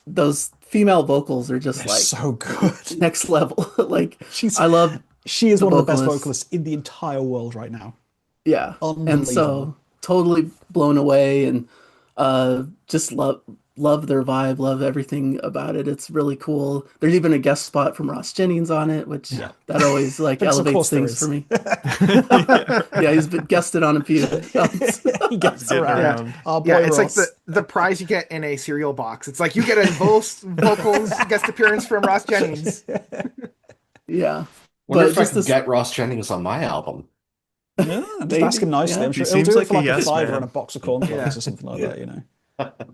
those female vocals are just They're like so good. next level. Like She's I love she is the one of the best vocalist. vocalists in the entire world right now. Yeah. And Unbelievable. so totally blown away and just love their vibe, love everything about it. It's really cool. There's even a guest spot from Ross Jennings on it, which Yeah. that always like Because of elevates course there things for is. me. Yeah, Yeah, he's been guested on a few albums. He he's gets getting around. Yeah. around. Our Yeah, boy it's like Ross. the prize you get in a cereal box. It's like you get a vocals guest appearance from Ross Jennings. Yeah. Wonder But if I just could this get Ross Jennings on my album. Yeah, just ask him maybe, nicely. yeah. I'm He sure he'll seems do it like for a like a yes fiver and a man. box of cornflakes Yeah. or something like Yeah. that.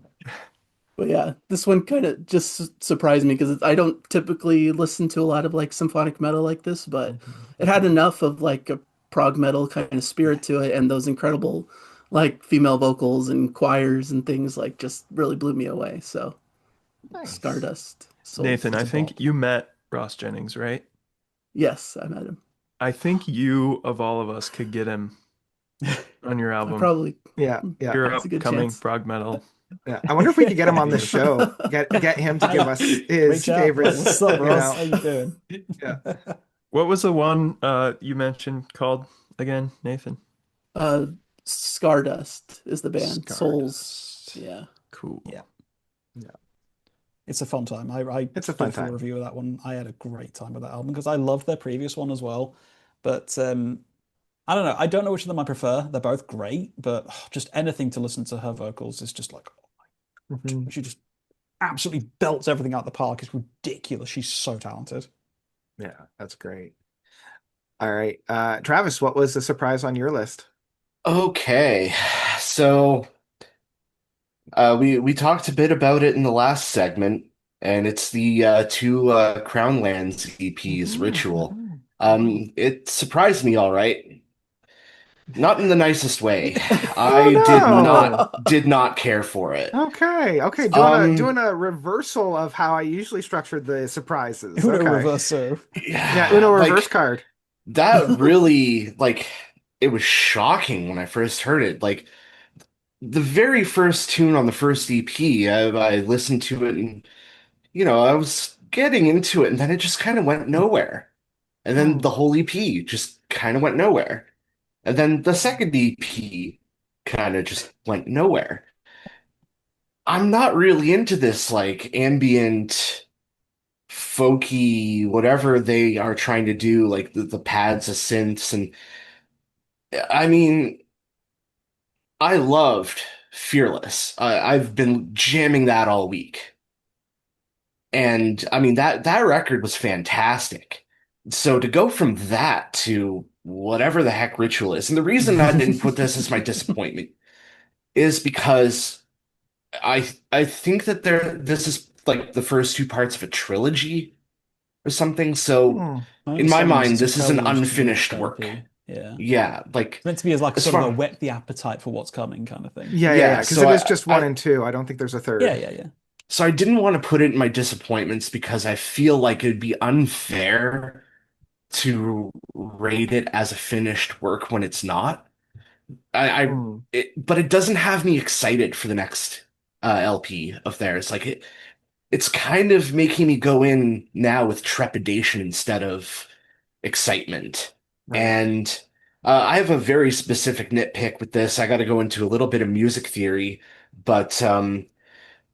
But yeah, this one kind of just surprised me because I don't typically listen to a lot of like symphonic metal like this, but it had enough of like a prog metal kind of spirit to it, and those incredible like female vocals and choirs and things like just really blew me away. So Nice. Stardust Souls. Nathan, I It's a think bop. you met Ross Jennings, right? Yes, I met him. I think you, of all of us, could get him on your I album. probably Yeah, yeah, Your it's a good upcoming chance. prog metal yeah. I wonder if we could get him on the ideas. show. Get him to give Hey, us his reach out, bro. favorites. What's up, You Ross? know. How you doing? Yeah. What was the one you mentioned called again, Nathan? Uh, Stardust is the band. Souls. Stardust. Yeah. Cool. Yeah, Yeah. it's a fun time. I It's a fun did a full time. review of that one. I had a great time with that album because I loved their previous one as well. But I don't know. I don't know which of them I prefer. They're both great, but just anything to listen to her vocals is just like Mhm. she just absolutely belts everything out the park. It's ridiculous. She's so talented. Yeah, that's great. All right. Travis, what was the surprise on your list? Okay. So we talked a bit about it in the last segment, and it's the two Crownlands EPs, Ritual. Mhm. Mhm. It surprised me all right. Not in the nicest way. I Oh did not care for it. no. Okay. Okay. Doing Um, a reversal of how I usually structured the surprises. Uno Okay. Reverso. Yeah, Uno yeah, reverse like card. that really like it was shocking when I first heard it. Like the very first tune on the first EP, I listened to it and I was getting into it and then it just kind of went nowhere. And then Hmm. the whole EP just kind of went nowhere. And then the second EP kind of just went nowhere. I'm not really into this like ambient, folky, whatever they are trying to do, like the pads, the synths, and I mean, I loved Fearless. I've been jamming that all week. And I mean that record was fantastic. So to go from that to whatever the heck Ritual is, and the reason I didn't put this as my disappointment is because I think that this is like the first two parts of a trilogy or something. So Hmm. My in my understanding is mind, it's a this is an prelude to the next unfinished work. LP. Yeah. Yeah, like It's meant to be as like as sort of a far whet the appetite for what's coming kind of thing. Yeah. yeah, Because so it is just one and two. I don't think there's a Yeah, third. yeah, yeah. I didn't want to put it in my disappointments because I feel like it'd be unfair to rate it as a finished work when it's not. Hmm. But it doesn't have me excited for the next LP of theirs. Like it's kind of making me go in now with trepidation instead of excitement. Right. And I have a very specific nitpick with this. I got to go into a little bit of music theory, but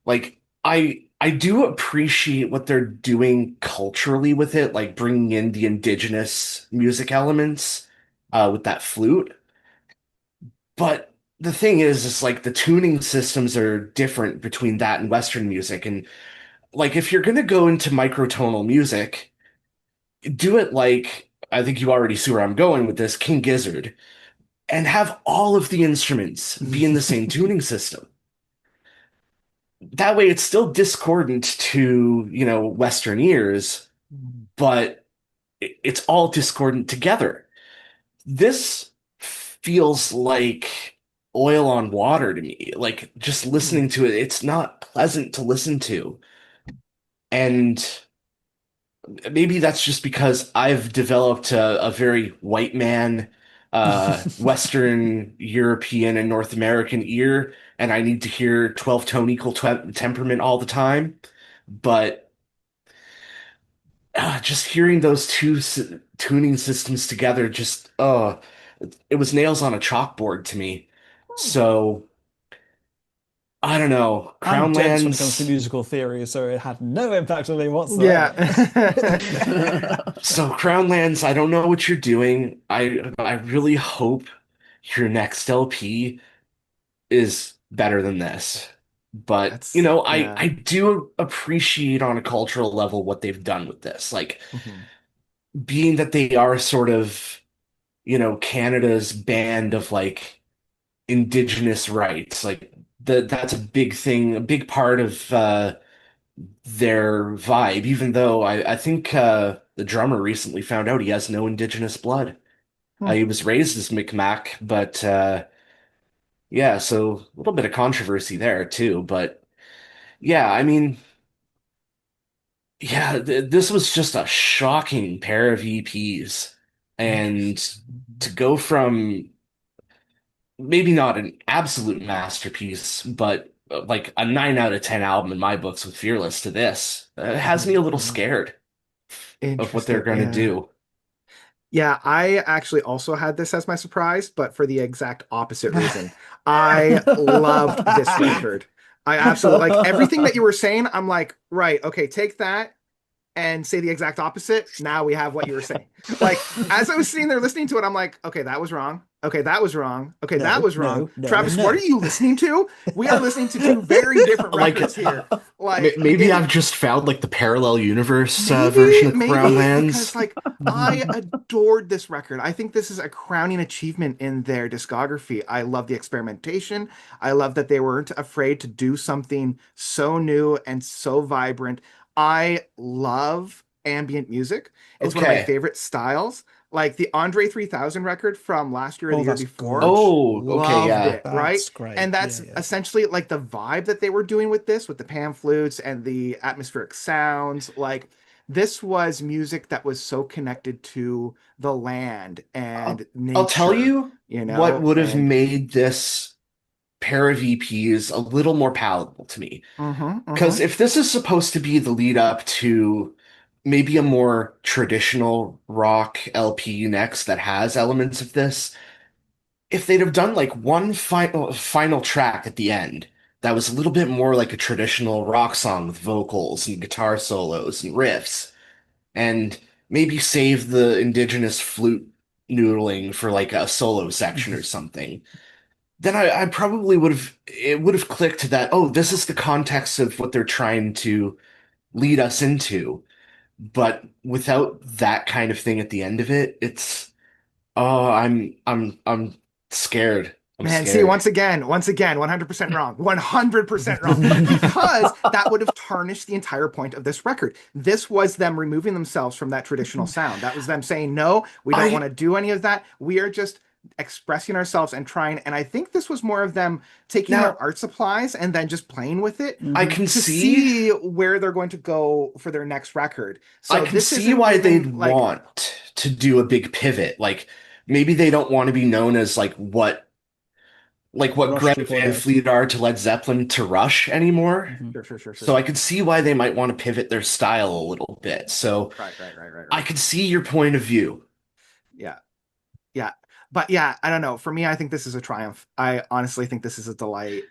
like I do appreciate what they're doing culturally with it, like bringing in the indigenous music elements with that flute. But the thing is like the tuning systems are different between that and Western music. And like if you're gonna go into microtonal music, do it like I think you already see where I'm going with this, King Gizzard, and have all of the instruments be in the same tuning system. That way it's still discordant to, Western ears, but it's all discordant together. This feels like oil on water to me. Like just Hmm. listening to it, it's not pleasant to listen to. And maybe that's just because I've developed a very white man, Western European and North American ear, and I need to hear 12 tone equal temperament all the time. But just hearing those two tuning systems together, it was nails on a chalkboard to me. So I don't know. I'm dense when it comes to Crownlands. musical theory, so it had no impact on me Yeah. whatsoever. So Crownlands, I don't know what you're doing. I really hope your next LP is better than this. But, Yeah. I do appreciate on a cultural level what they've done with this. Like Hmm. being that they are sort of, Canada's band of like indigenous rights. Like that's a big thing, a big part of their vibe, even though I think the drummer recently found out he has no indigenous blood. Hmm. He was raised as Micmac, but yeah, so a little bit of controversy there too. But yeah, I mean, yeah, this was just a shocking pair of EPs. And Interesting. to go from maybe not an absolute masterpiece, but like a 9 out of 10 album in my books with Fearless to this, it has me Mhm. a little Mhm. scared of what they're Interesting. going to Yeah. do. Yeah, I actually also had this as my surprise, but for the exact opposite reason. I loved this record. I absolutely like everything that you were saying. I'm like, right, okay, take that and say the exact opposite. Now we have what you were saying. Like, as I was sitting there listening to it, I'm like, okay, that was wrong. Okay, that was wrong. Okay, that No, was wrong. no, no, Travis, what are no. you listening to? We are listening to two very different Like, records here. Like, maybe I've just found like the parallel universe maybe, version of maybe because Crownlands. like I adored this record. I think this is a crowning achievement in their discography. I love the experimentation. I love that they weren't afraid to do something so new and so vibrant. I love ambient music. It's one of my Okay. favorite styles. Like the Andre 3000 record from last year or Oh, the year that's before, good. Oh, okay, loved yeah. it, right? That's great. And Yeah, that's yeah. essentially like the vibe that they were doing with this, with the pan flutes and the atmospheric sounds. Like this was music that was so connected to the land I'll, and I'll tell nature, you you what know? would have And made this pair of EPs a little more palatable to me. Because mm-hmm. if this is supposed to be the lead up to maybe a more traditional rock LP next that has elements of this, if they'd have done like one final track at the end that was a little bit more like a traditional rock song with vocals and guitar solos and riffs, and maybe save the indigenous flute noodling for like a solo section or something, then I probably would have it would have clicked that, oh, this is the context of what they're trying to lead us into. But without that kind of thing at the end of it, it's oh, I'm scared. I'm Man, see, scared. once again, 100% wrong. 100% wrong. Because that would have tarnished the entire point of this record. This was them removing themselves from that traditional sound. That was them saying, no, we don't want I to do any of that. We are just expressing ourselves and trying. And I think this was more of them taking their now art supplies and then just playing with it I Hmm. can to see see where they're going to go for their next record. I So can this see isn't why even they'd like, want to do a big pivot. Like maybe they don't want to be known as like what Rush Greta Van 2.0. Fleet are to Led Zeppelin to Rush anymore. Hmm. sure, sure, sure, sure, So I sure. could see why they might want to pivot their style a little bit. So Right, right, right, right, I right. could see your point of view. Yeah. Yeah. But yeah, I don't know. For me, I think this is a triumph. I honestly think this is a delight.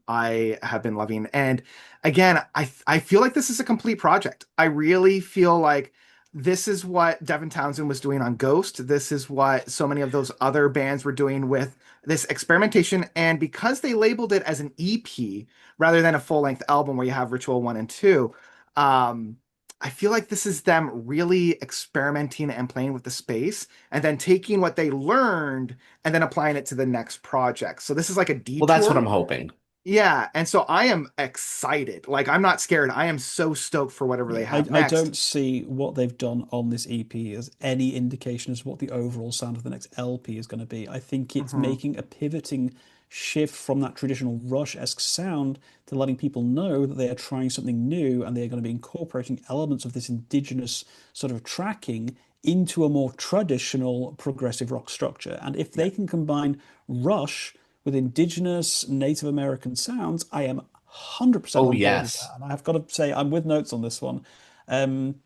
I have been loving, and again, I feel like this is a complete project. I really feel like this is what Devin Townsend was doing on Ghost. This is what so many of those other bands were doing with this experimentation. And because they labeled it as an EP rather than a full-length album where you have Ritual 1 and 2, um, I feel like this is them really experimenting and playing with the space and then taking what they learned and then applying it to the next project. So this is like a Well, that's what I'm detour. hoping. Yeah, and so I am excited. Like I'm not scared. I am so stoked for whatever they Yeah, have I next. don't see what they've done on this EP as any indication as what the overall sound of the next LP is going to be. I think it's Hmm. making a pivoting shift from that traditional Rush-esque sound to letting people know that they are trying something new and they are going to be incorporating elements of this indigenous sort of tracking into a more traditional progressive rock structure. And if Yeah. they can combine Rush with indigenous Native American sounds, I am 100% Oh, on board with that. yes. And I have got to say, I'm with notes on this one. Um,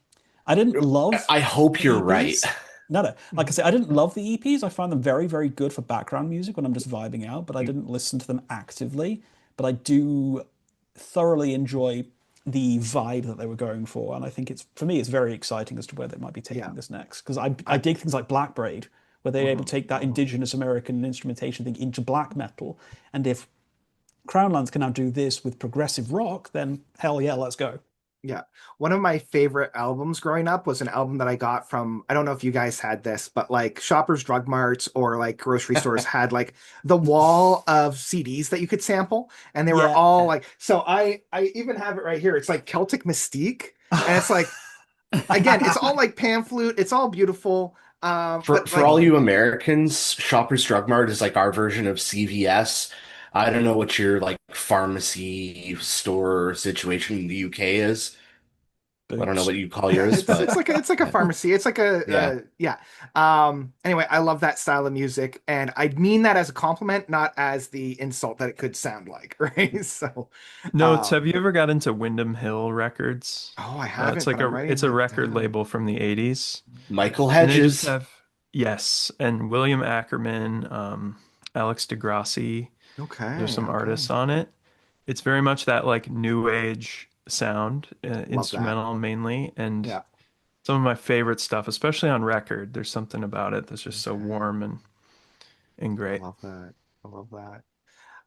I didn't love I hope the you're right. EPs. No, no. Like I say, I didn't love the EPs. I found them very, very good for background music when I'm just vibing out, but I didn't listen to them actively. But I do thoroughly enjoy the vibe that they were going for. And I think it's, for me, it's very exciting as to where they might be Yeah. taking this next. Because I I dig things like Black Braid, where they're able hmm to take that hmm indigenous American instrumentation thing into black metal. And if Crownlands can now do this with progressive rock, then hell yeah, let's go. Yeah. One of my favorite albums growing up was an album that I got from, I don't know if you guys had this, but like Shoppers Drug Marts or like grocery stores had like the wall of CDs that you could sample. And they were Yeah, all yeah. like, so I even have it right here. It's like Celtic Mystique. And it's like, again, it's all like pan flute. It's all beautiful. For But for like, all you Americans, Shoppers Drug Mart is like our version of CVS. I don't know what your like pharmacy store situation in the UK is. I don't know Boots. what you call yours, but it's like a yeah. pharmacy. It's like a Yeah. yeah. Anyway, I love that style of music, and I mean that as a compliment, not as the insult that it could sound like, right? So, Notes, have um, you ever got into Wyndham Hill Records? oh, I It's haven't, like but I'm a writing it's a that record down. label from the 80s. Michael And they just Hedges. have, yes, and William Ackerman, Alex DeGrassi, there's Okay, some okay, artists on it. It's very much that like new age sound, love that. instrumental mainly, and Yeah, some of my favorite stuff, especially on record. There's something about it that's just so okay, warm and I great. love that. I love that.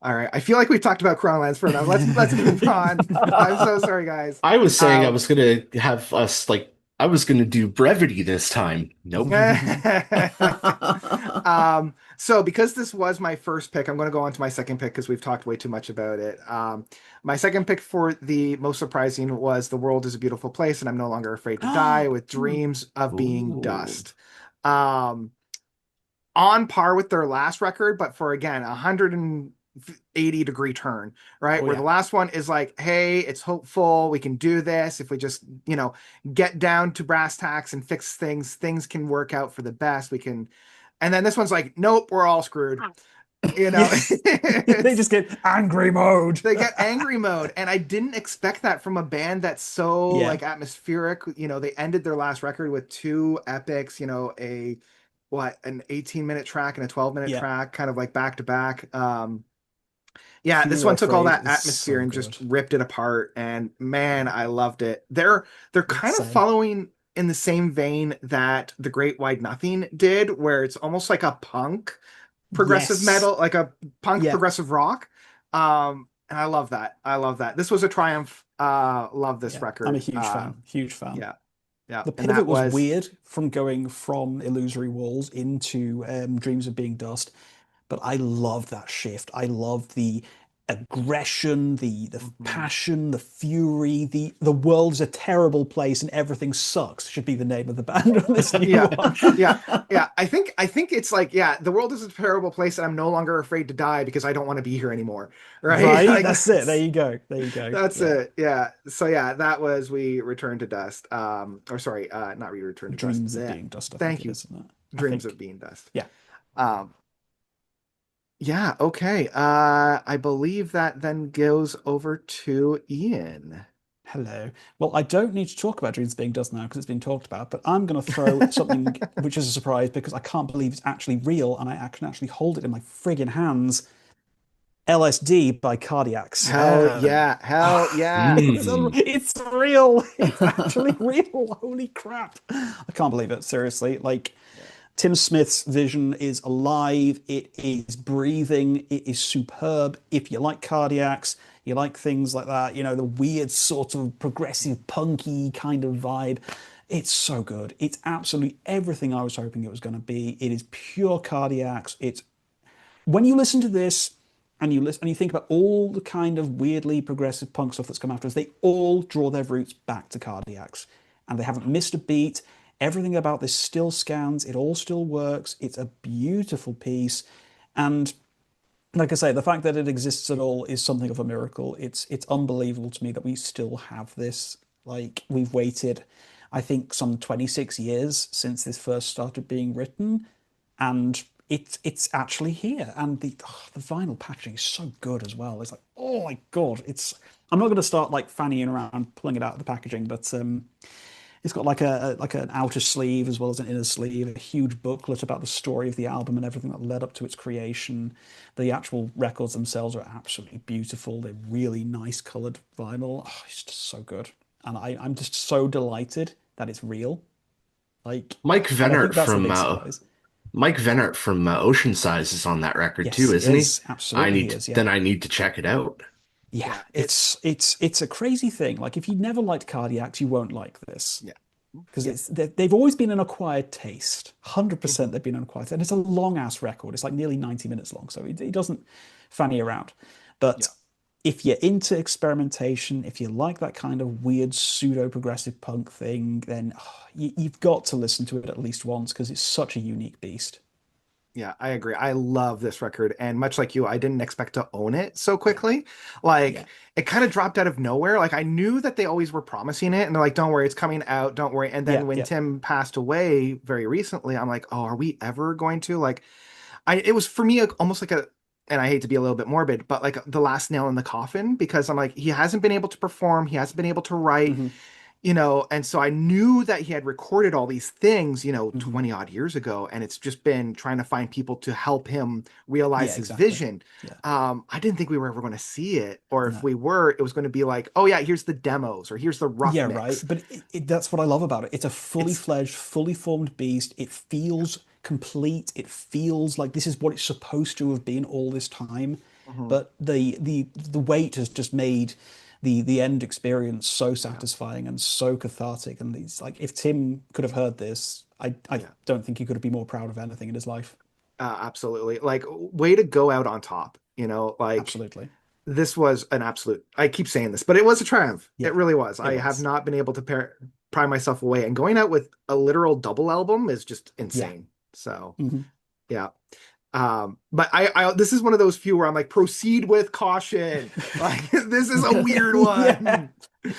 All right, I feel like we've talked about Crownlands for enough. Let's move on. I'm so sorry, guys. I was saying I Uh, was gonna have us like I was going to do brevity this time. Nope. So because this was my first pick, I'm going to go on to my second pick because we've talked way too much about it. My second pick for the most surprising was "The World Is a Beautiful Place," and I'm no longer afraid to die with "Dreams of Being Ooh. Dust." Um, on par with their last record, but for again, 180-degree turn, right? Oh Where the yeah, last one is like, hey, it's hopeful, we can do this. If we just, get down to brass tacks and fix things, things can work out for the best. We can, and then this one's like, nope, we're all screwed. yes. They It's just get angry mode. they get angry mode, and I didn't expect that from a band that's so Yeah, like atmospheric. They ended their last record with two epics, a what an 18-minute track and a 12-minute yeah. track, kind of like back to back. Yeah, this Fear one took all Afraid that is atmosphere so and just good. ripped it apart, and man, Yeah, I loved it. They're yeah, kind of same. following in the same vein that The Great Wide Nothing did, where it's almost like a punk progressive Yes. metal, like a punk Yeah, progressive rock. And I love that. I love that. This was a triumph. Love this yeah. I'm a record. huge fan. Huge fan. Yeah, yeah. The And pivot that was was weird from going from Illusory Walls into Dreams of Being Dust, but I love that shift. I love the aggression, the mhm. passion, the fury, the world's a terrible place and everything sucks should be the name of the band on this new Yeah, one. yeah, yeah. I think it's like, yeah, the world is a terrible place, and I'm no longer afraid to die because I don't want to be here anymore. Right? Right? Like That's it. There that's you go. There you go. that's Yeah. it. Yeah. So yeah, that was We Return to Dust. Or sorry, not We Return to Dust. Dreams of Being Dust, I think Thank it you. is, isn't it? I Dreams of think. Being Dust. Yeah. Um, Yeah, okay. I believe that then goes over to Ian. Hello. Well, I don't need to talk about Dreams Being Dust now because it's been talked about, but I'm going to throw something which is a surprise because I can't believe it's actually real and I can actually hold it in my friggin' hands. LSD by Cardiacs. Hell Yeah. yeah, hell yeah. Mm. It's real. It's actually real. Holy crap. I can't believe it. Seriously. Like, Yeah. Tim Smith's vision is alive. It is breathing. It is superb. If you like Cardiacs, you like things like that, the weird sort of progressive punky kind of vibe. It's so good. It's absolutely everything I was hoping it was going to be. It is pure Cardiacs. It's when you listen to this and you think about all the kind of weirdly progressive punk stuff that's come after us, they all draw their roots back to Cardiacs, and they haven't missed a beat. Everything about this still scans. It all still works. It's a beautiful piece, and like I say, the fact that it exists at all is something of a miracle. It's unbelievable to me that we still have this. Like we've waited, I think, some 26 years since this first started being written, and it's actually here. And the vinyl packaging is so good as well. It's like, oh my God, it's. I'm not going to start like fannying around pulling it out of the packaging, but it's got like like an outer sleeve as well as an inner sleeve, a huge booklet about the story of the album and everything that led up to its creation. The actual records themselves are absolutely beautiful. They're really nice colored vinyl. Oh, it's just so good. And I'm just so delighted that it's real. Like, Mike and I Vennert think that's the from big surprise. Mike Vennert from Ocean Size is on that record Yes, too, he isn't he? is. Absolutely he is. Yeah. I need to check it out. Yeah. Yeah, It's a crazy thing. Like if you never liked Cardiacs, you won't like this. yeah. Because Yeah. they've always been an acquired taste. 100% Mhm. they've been an acquired taste. And it's a long ass record. It's like nearly 90 minutes long. So it doesn't fanny around. But Yeah. if you're into experimentation, if you like that kind of weird pseudo progressive punk thing, then you've got to listen to it at least once because it's such a unique beast. Yeah, I agree. I love this record. And much like you, I didn't expect to own it so Yeah. quickly. Like, Yeah. it kind of dropped out of nowhere. Like, I knew that they always were promising it. And they're like, don't worry, it's coming out. Don't worry. And then Yeah. when Yeah. Tim passed away very recently, I'm like, oh, are we ever going to? Like, it was for me almost like and I hate to be a little bit morbid, but like the last nail in the coffin because I'm like, he hasn't been able to perform. He hasn't been able to write. Hmm. And so I knew that he had recorded all these things, Hmm. 20 odd years ago, and it's just been trying to find people to help him realize Yeah. his Exactly. vision. Yeah. I didn't think we were ever going to see it, or if No. we were, it was going to be like, oh yeah, here's the demos, or here's the rough Yeah, right. mix. But that's what I love about it. It's a fully It's fledged, fully formed beast. It feels complete. It feels like this is what it's supposed to have been all this time. Mhm. But the weight has just made the end experience so Yeah. satisfying and so cathartic. And it's like if Tim could have heard this, I Yeah. don't think he could have been more proud of anything in his life. Absolutely. Like, way to go out on top, like Absolutely. this was an absolute, I keep saying this, but it was a triumph. It Yeah, really was. it I have was. not been able to pry myself away, and going out with a literal double album is just Yeah. insane. So, Hmm. yeah. But this is one of those few where I'm like, proceed with caution. Like, this is a weird Yeah. one.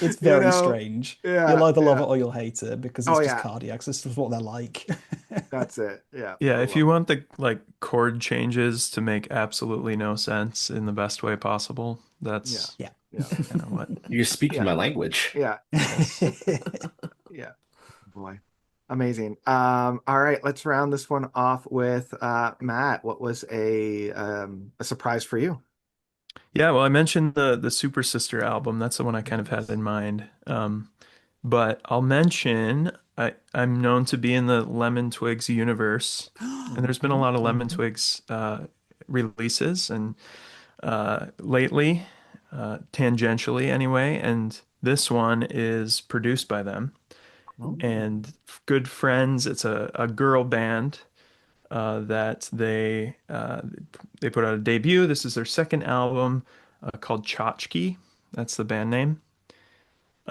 It's You very know? strange. You'll Yeah, either love it yeah. or you'll hate it because Oh it's just yeah, cardiacs. This is what they're like. that's it. Yeah, Yeah, I if you love it. want the like chord changes to make absolutely no sense in the best way possible, Yeah, that's Yeah. yeah, kind of what. You're speaking yeah, my language. yeah, yeah. Boy, amazing. All right, let's round this one off with Matt. What was a surprise for you? Yeah, well, I mentioned the Super Sister album. That's the one I kind of had Yes. in mind. But I'll mention I'm known to be in the Lemon Twigs universe, and there's been a Mhm, lot of Lemon mhm. Twigs releases, and lately, tangentially anyway, and this one is produced by them. Oh, And good friends, it's a girl band that they put out a debut. This is their second album called Tchotchke. That's the band name.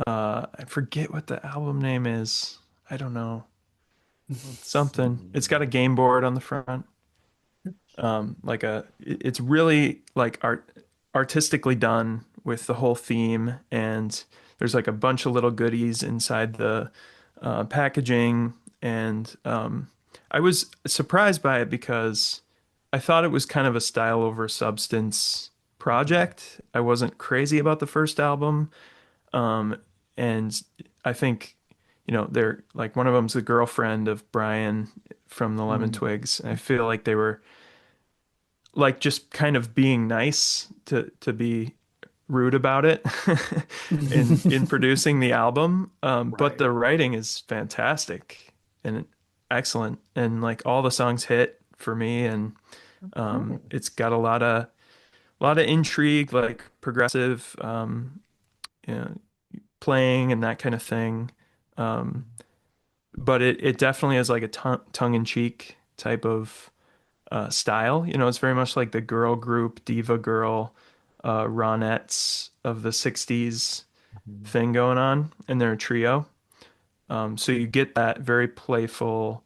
I forget what the album name is. I don't know. let's Something. It's got a see. game board on the front. It's really like artistically done with the whole theme, and there's like a bunch of little goodies inside the packaging, and I was surprised by it because I thought it was kind of a style over substance project. I wasn't crazy about the first album, um, and I think, they're like one of them's the girlfriend of Brian from the Lemon Mm. Twigs. I feel like they were like just kind of being nice to be rude about it in producing the album. But Right. the writing is fantastic and excellent, and like all the songs hit for me, and Oh, it's got a lot of intrigue, like progressive, you know, playing and that kind of thing. Um, but it definitely is like a tongue-in-cheek type of style. It's very much like the girl group, diva girl, Ronettes of the 60s mhm. thing going on, and they're a trio. So you get that very playful,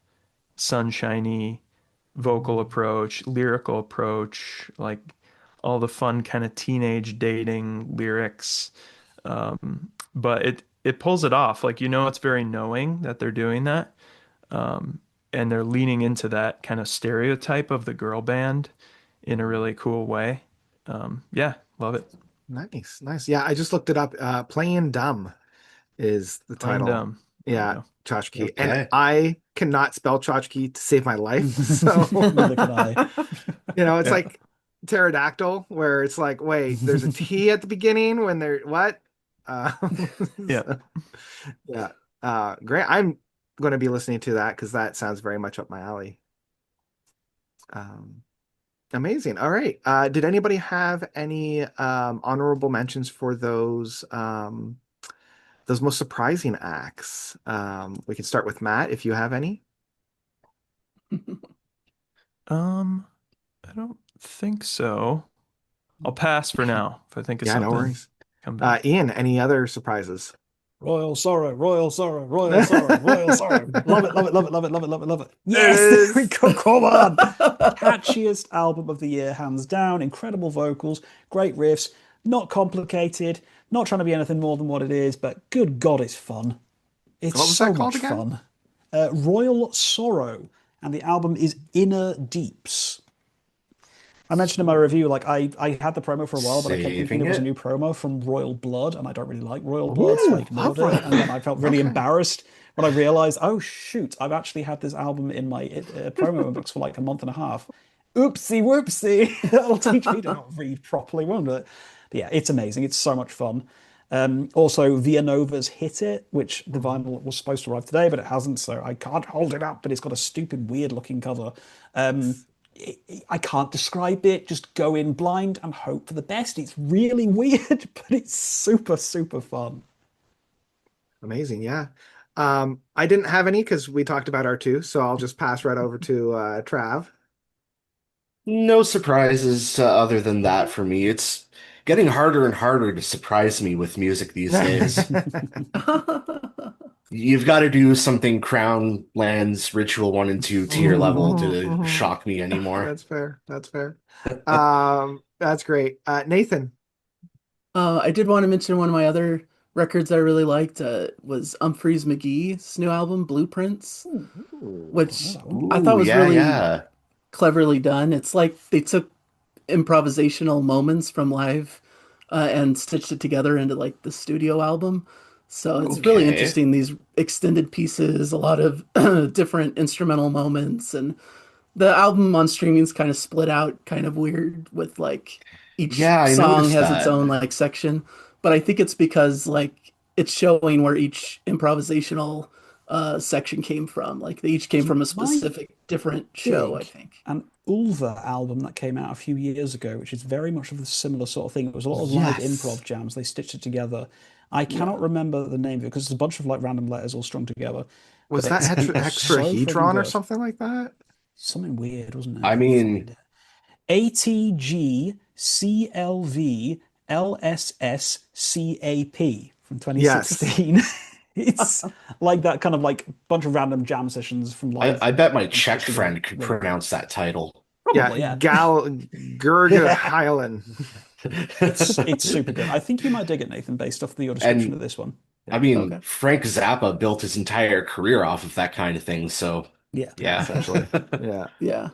sunshiny vocal Mhm. approach, lyrical approach, like all the fun kind of teenage dating lyrics. But it pulls it off. Like it's very knowing that they're doing that. And they're leaning into that kind of stereotype of the girl band in a really cool way. Yeah, love it. Nice, nice. Yeah, I just looked it up. Playing Dumb is the Plain title. dumb. There you Yeah, go. tchotchke. And Okay. I cannot spell tchotchke to save my life. So, Neither can I. it's Yeah. like pterodactyl, where it's like, wait, there's a T at the beginning when there, what? Uh, Yeah. so, yeah. Great. I'm going to be listening to that because that sounds very much up my alley. Um, Amazing. All right. Did anybody have any honorable mentions for those most surprising acts? We can start with Matt if you have any. Um, I don't think so. I'll pass for now. If I think of Yeah, no something, worries. come back. Ian, any other surprises? Royal sorrow, royal sorrow, royal sorrow, royal sorrow. Love it, love it, love it, love it, love it, love it, love it. There it Yes, there we is. go. Come on. Catchiest album of the year, hands down. Incredible vocals, great riffs, not complicated, not trying to be anything more than what it is, but good God, it's fun. It's What was that so called much again? fun. Royal Sorrow, and the album is Inner Deeps. I mentioned in my Sorrow. review, like I had the promo for a while, but I kept thinking Saving it was a it. new promo from Royal Blood, and I don't really like Royal Blood, so I Ooh, ignored love it. And then Royal. I felt really Okay. embarrassed when I realized, oh shoot, I've actually had this album in my promo inbox for like a month and a half. Oopsie whoopsie. That'll teach me to not read properly, won't it? But yeah, it's amazing. It's so much fun. Also, Villanova's Hit It, which the Mhm. vinyl was supposed to arrive today, but it hasn't, so I can't hold it up. But it's got a stupid, weird looking cover. Um, Nice. I can't describe it. Just go in blind and hope for the best. It's really weird, but it's super, super fun. Amazing. Yeah. I didn't have any because we talked about our two, so I'll just pass right over to Trav. No surprises other than that for me. It's getting harder and harder to surprise me with music these days. You've got to do something Crown Lands Ritual 1 and 2 tier level to shock me anymore. That's fair. That's fair. That's great. Nathan. I did want to mention one of my other records I really liked was Humphreys McGee's new album, Blueprints, Ooh, I know which that one. I thought Ooh, was yeah, really yeah. cleverly done. It's like they took improvisational moments from live and stitched it together into like the studio album. So it's really Okay. interesting, these extended pieces, a lot of different instrumental moments, and the album on streaming is kind of split out, kind of weird with like each Yeah, I song noticed has its that. own like section. But I think it's because like it's showing where each improvisational section came from. Like they each came from a My specific different show, I big think. and Ulva album that came out a few years ago, which is very much of a similar sort of thing. It was a lot of live Yes. improv jams. They stitched it together. I cannot Yeah. remember the name of it because it's a bunch of like random letters all strung together, but Was that it's so friggin' hexahedron or good. something like that? Something weird, wasn't it? I Let me mean, find it. ATGCLVLSSCAP from Yes. 2016. It's like that kind of like bunch of random jam sessions from I live bet my and Czech stitched together. friend could Really good. pronounce that title. Yeah. Probably, yeah. Gurga Hyland. It's super good. I think you might dig it, Nathan, based off your description And of this one. I Yeah. mean, Okay. Frank Zappa built his entire career off of that kind of thing, so Yeah. Yeah, yeah. essentially. Yeah. Yeah.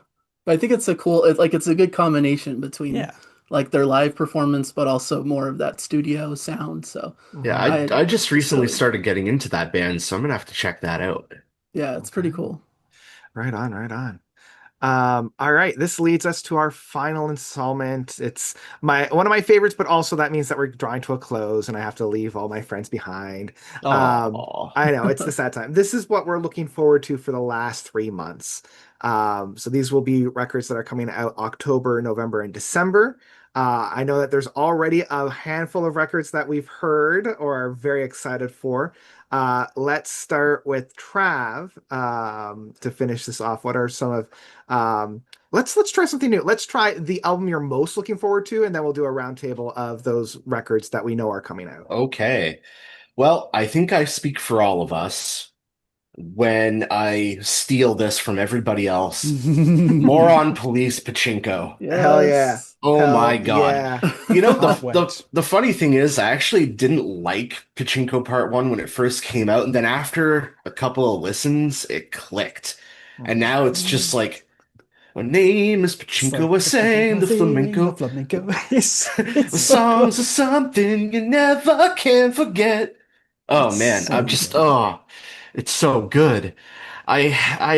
But I think it's a cool, like it's a good combination between Yeah. like their live performance, but also more of that studio sound. So Yeah, Hmm. I just it's recently really, started getting into that band, so I'm gonna have to check that out. yeah, it's pretty Okay. cool. Right on, right on. All right, this leads us to our final installment. It's my one of my favorites, but also that means that we're drawing to a close and I have to leave all my friends behind. Oh. I know it's the sad time. This is what we're looking forward to for the last 3 months. So these will be records that are coming out October, November, and December. I know that there's already a handful of records that we've heard or are very excited for. Let's start with Trav to finish this off. What are some of let's try something new. Let's try the album you're most looking forward to, and then we'll do a roundtable of those records that we know are coming out. Okay. Well, I think I speak for all of us when I steal this from everybody else. Moron Police Pachinko. Hell yeah. Yes. Oh my Hell God. yeah. You know, Can't wait. the funny thing is I actually didn't like Pachinko Part 1 when it first came out, and then after a couple of listens, it clicked. And now it's just like, my name is So Pachinko, I sang the the flamenco. flamenco. It's The so songs are good. something you never can forget. Oh It's man, I'm so just good. it's so good. I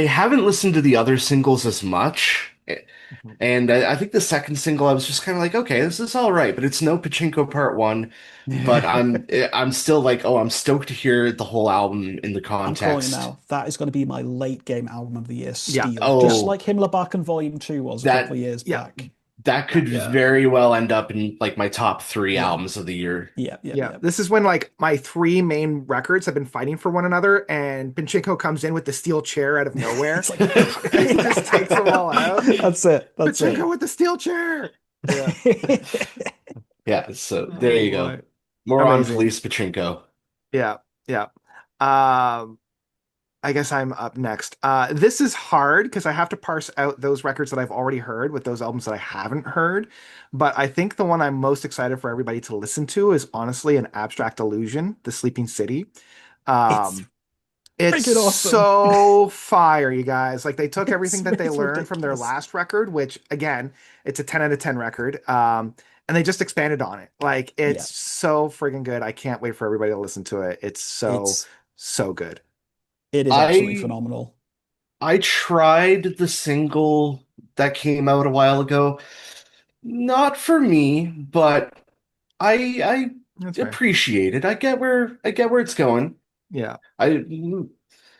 haven't listened to the other singles as much. And I think the second single I was just kind of like, okay, this is all right, but it's no Pachinko Part 1. But I'm still like, oh, I'm stoked to hear the whole album in the I'm calling it context. now. That is going to be my late game album of the year, Yeah. Steel. Just Oh, like Himmlerbacken Volume 2 was a couple that of years Yeah. back. that Yeah. could Yeah. very well end up in like my top three Yeah. albums of the year. Yeah. Yeah. Yeah. Yeah. This is when like my three main records have been fighting for one another, and Pinchenko comes in with the steel chair out of nowhere It's like, and he just takes them all out. that's it. That's it. Pachinko with the steel chair. Yeah. Yeah, so there Oh you go. boy. More on Amazing. Police Pachinko. Yeah. Yeah. Um, I guess I'm up next. This is hard because I have to parse out those records that I've already heard with those albums that I haven't heard. But I think the one I'm most excited for everybody to listen to is honestly an Abstract Illusion, The Sleeping City. It's Um, it's freaking awesome. so fire, you guys. Like they took everything that they It's learned from their ridiculous. last record, which again, it's a 10 out of 10 record. And they just expanded on it. Like it's Yeah. so friggin' good. I can't wait for everybody to listen to it. It's so, It's so good. it is absolutely I phenomenal. I tried the single that came out a while ago. Not for me, but That's I fair. appreciate it. I get where it's going. Yeah. I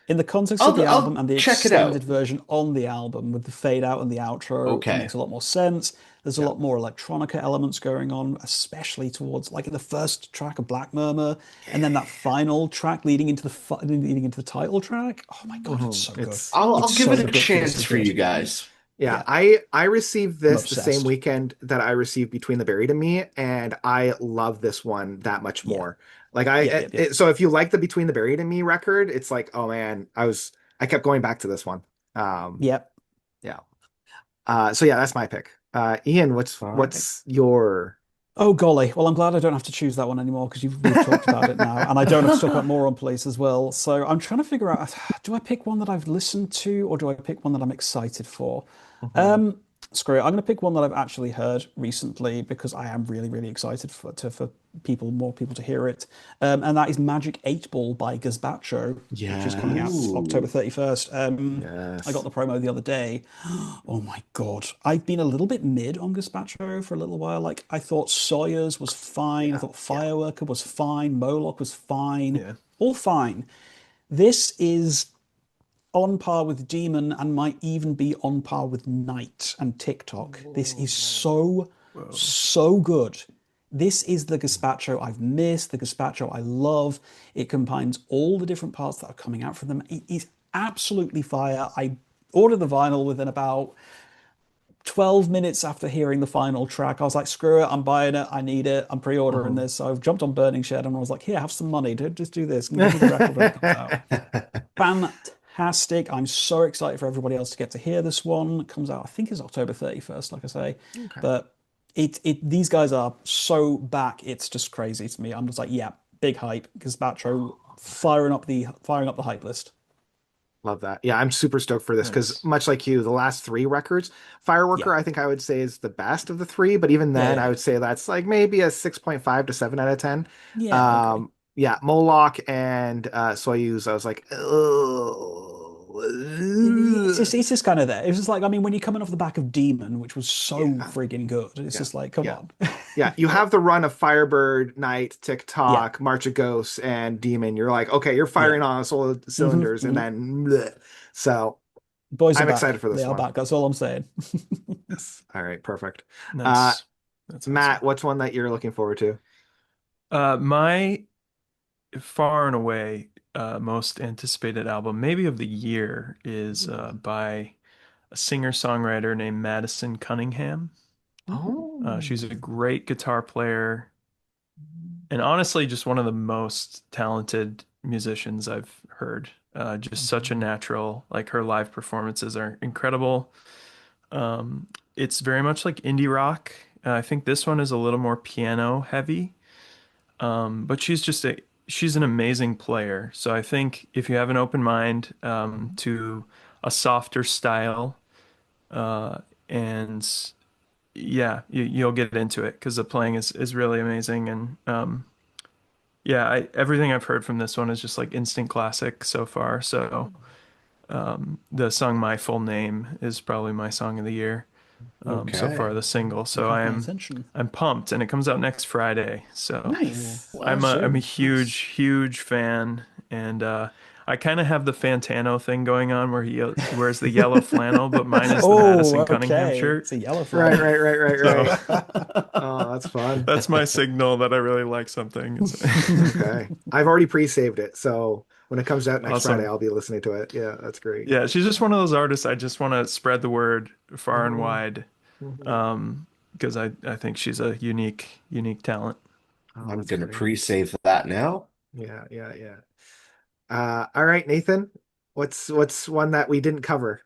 In the context of the album I'll and the check it extended out. version on the album with the fade out and the outro, it Okay. makes a lot more sense. There's a Yeah. lot more electronica elements going on, especially towards like in the first track of Black Murmur, and then that final track leading into the title track. Oh my God, it's so good. It's I'll It's give so it a ridiculously chance for good. you guys. yeah, Yeah, I received I'm this the same obsessed. weekend that I received Between the Buried and Me, and I love this one that much Yeah, more. Like yep, yep, yep, so if you like the Between the Buried and Me record, it's like, oh man, I kept going back to this one. Um, yep. yeah. So yeah, that's my pick. Ian, All right. what's your Oh golly. Well, I'm glad I don't have to choose that one anymore because we've talked about it now, and I don't have to talk about more on place as well. So I'm trying to figure out, do I pick one that I've listened to or do I pick one that I'm excited for? Mhm. Um, Screw it. I'm going to pick one that I've actually heard recently because I am really, really excited for more people to hear it. And that is Magic 8 Ball by Gazpacho, which is coming out Yes. October Ooh. 31st. I got Yes. the promo the other day. Oh my God. I've been a little bit mid on Gazpacho for a little while. Like, I thought Sawyer's was fine. I Yeah. thought Yeah. Fireworker was fine. Moloch was fine. Yeah. All fine. This is on par with Demon and might even be on par with Night and TikTok. This is so, Whoa. so good. This is the gazpacho I've missed, the gazpacho I love. It combines all the different parts that are coming out from them. It is absolutely fire. I ordered the vinyl within about 12 minutes after hearing the final track. I was like, screw it, I'm buying it, I need it, I'm pre-ordering Mhm. this. So I've jumped on Burning Shed and I was like, here, have some money, just do this and give me the record when it comes out. Fantastic. I'm so excited for everybody else to get to hear this one. It comes out, I think it's October 31st, like I say. Okay. But these guys are so back, it's just crazy to me. I'm just like, yeah, big hype. Gazpacho firing up the hype list. Love that. Yeah, I'm super stoked for this because Nice. much like you, the last three records, Yeah. Fireworker, I think I would say is the best of the three, but even Yeah, then, I yeah. would say that's like maybe a 6.5 to 7 out of 10. Yeah, I agree. Yeah, Moloch and Soyuz, I was like, ugh. It's just kind of there. It's just like, I mean, when you're coming off the back of Demon, which was so Yeah, friggin' good, it's yeah, just like, come yeah. on. Yeah, you have the run of Firebird, Night, Yeah, TikTok, March of Ghosts, and Demon. You're like, okay, you're yeah. firing on all the hmm cylinders, and hmm then bleh. So Boys are I'm excited back. for They this are one. back. That's all I'm saying. Yes. All right, perfect. Uh, Nice. That's awesome. Matt, what's one that you're looking forward to? My far and away most anticipated album, maybe of the year, is by a singer-songwriter named Madison Cunningham. Oh, She's a great guitar player and honestly just one of the most talented musicians I've heard. Just such a natural, like her live performances are incredible. Um, it's very much like indie rock. I think this one is a little more piano heavy. But she's an amazing player. So I think if you have an open mind to a softer style, uh, and yeah, you'll get into it because the playing is really amazing. And yeah, everything I've heard from this one is just like instant classic so far. So the song "My Full Name" is probably my song of the year so far, Okay. the single. You So have my attention. I'm pumped, and it comes out next Friday. So. cool. Nice. Wow. I'm a Soon. huge, Nice. huge fan, and I kind of have the Fantano thing going on where he wears the yellow flannel, but mine is the Oh, Madison Cunningham okay. shirt. It's a yellow Right, flannel. right, right, right, So right. Oh, that's fun. that's my signal that I really like something. Okay. I've already pre-saved it, so when it comes out next Friday, Awesome. I'll be listening to it. Yeah, that's great. Yeah, she's just one of those artists I just want to spread the word far and Mhm, wide, mhm. um, because I think she's a unique talent. Oh, I'm that's gonna great. pre-save that now. Yeah, yeah, yeah. All right, Nathan, what's one that we didn't cover?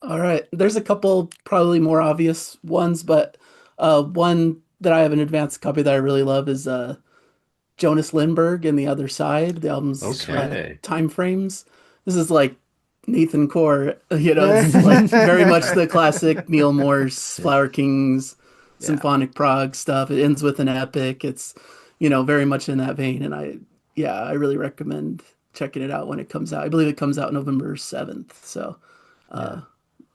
All right. There's a couple probably more obvious ones, but one that I have an advanced copy that I really love is Jonas Lindberg and the Other Side. The album's Sweet. Okay. Time Frames. This is like Nathan Core, this is like very much the classic Neil Morse, Yeah. Flower Kings, Yeah. symphonic Prague stuff. It ends with an epic. It's, very much in that vein. And yeah, I really recommend checking it out when it comes out. I believe it comes out November 7th. So, Yeah, uh,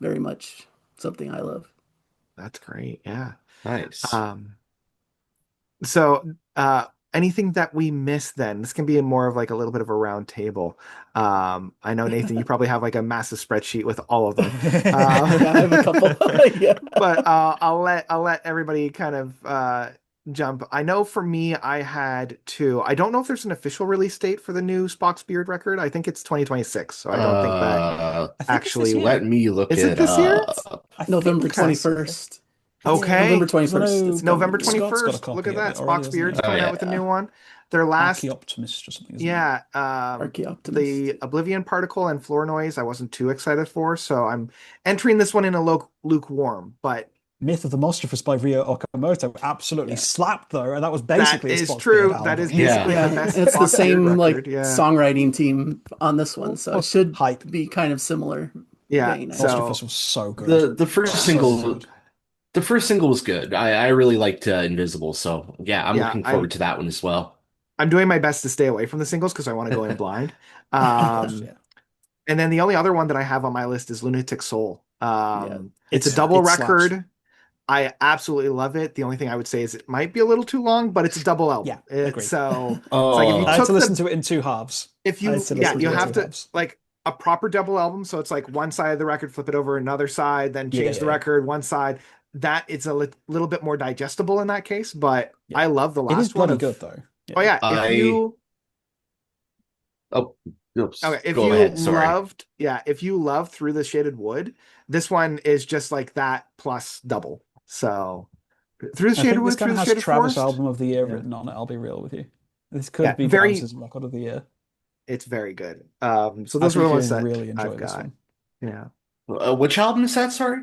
very much something I love. that's great. Yeah. Nice. Um, so anything that we missed then? This can be more of like a little bit of a round table. I know Nathan, you probably have like a massive spreadsheet with all of them. Yeah, I have a couple. Yeah. But I'll let everybody kind of jump. I know for me, I had two. I don't know if there's an official release date for the new Spock's Beard record. I think it's 2026, so I don't think that I think it's this actually year. Let me look is it it this year? up. I November think it's this year. 21st. It's November Okay. Because I 21st. know It's coming. November Yeah. Scott's got a 21st. Look copy at of that. it already, Spock's hasn't Beard's he? Oh coming out with a new yeah. one. Their last, Archaeoptimist or something, isn't it? yeah, Archaeoptimist. the Oblivion Particle and Floor Noise, I wasn't too excited for, so I'm entering this one in a lukewarm. But Myth of the Monstrous by Ryo Okamoto absolutely Yeah. slapped though, and that was that basically a is Spock's Beard true. That is album. basically Yeah. the Yeah, best it's the Spock's Beard same like record. Yeah. songwriting team on this one, so it should Hype. be kind of similar Yeah. vein, I think. Monstrous So was so good. The first So single good. the first single was good. I really liked Invisible, so yeah, I'm yeah, looking I'm forward to that one as well. I'm doing my best to stay away from the singles because I want to go in blind. Of course, Um, yeah. and then the only other one that I have on my list is Lunatic Soul. Yeah, It's a It's double it slaps. record. I absolutely love it. The only thing I would say is it might be a little too long, but it's a double Yeah, album. It's agreed. so it's like if you I had Oh, to took listen the to it in two halves. if I had you to yeah, listen you to it in have two to halves. like a proper double album, so it's like one side of the record, flip it over another side, then Yeah, change the yeah, yeah. record one side. That it's a little bit more digestible in that case, but Yeah. I love the It is last one bloody good of though. oh Yeah. yeah, if I you oh oops. okay, if Go you ahead. Sorry. loved, yeah, if you loved Through the Shaded Wood, this one is just like that plus double. So, Through the I Shaded think this Wood, kind Through of the has Shaded Travis Forest. Album of the Year Yeah, written on it, I'll be real with you. This could yeah, be very, Travis's record of the year. it's very good. So I those were the think ones you'll that really I've enjoy this got. one. Yeah. Which album is that? Sorry.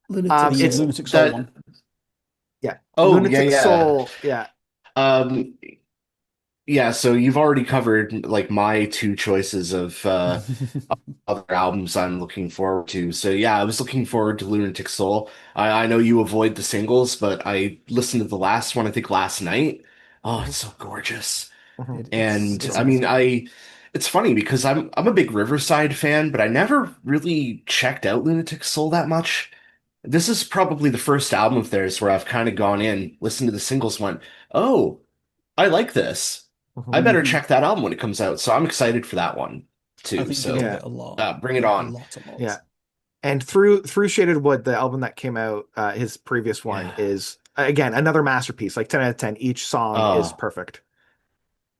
Lunatic The It's Soul. Lunatic Soul That. one. yeah, Oh yeah, Lunatic yeah. Soul. Yeah. Um, yeah. So you've already covered like my two choices of other albums I'm looking forward to. So yeah, I was looking forward to Lunatic Soul. I know you avoid the singles, but I listened to the last one, I think last night. Oh, it's Mhm, so gorgeous. mhm. And It's I mean, amazing. it's funny because I'm a big Riverside fan, but I never really checked out Lunatic Soul that much. This is probably the first album of theirs where I've kind of gone in, listened to the singles, went, "Oh, I like this. I Mhm. better Hmm. check that album when it comes out." So I'm excited for that one I too. think you'll dig So Yeah. it a lot. bring it on. A Yeah. lot. And through Shaded Wood, the album that came out, his previous one Yeah. is again another masterpiece. Like 10 out of 10. Each song is Oh, perfect.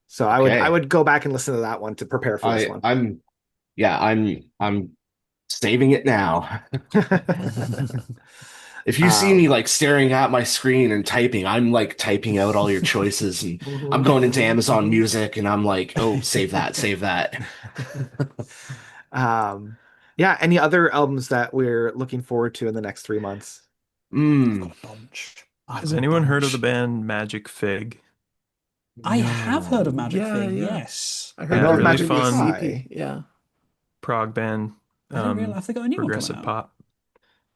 So I okay. would go back and listen to that one to prepare for this I one. I'm yeah, I'm saving it now. If you see me Um, like staring at my screen and typing, I'm like typing out all your choices and I'm mhm, going into mhm, Amazon mhm. Music and I'm like, "Oh, save that, save that." Um, yeah, any other albums that we're looking forward to in the next 3 months? I've Hmm. got a bunch. I've Has got a anyone heard of the bunch. band Magic Fig? I have heard of No. Magic Yeah, Fig, yeah. yes. I heard Yeah, What their about really their Magic latest fun EP. Sky? Yeah. prog band, I didn't realize they got a new one coming progressive out. pop.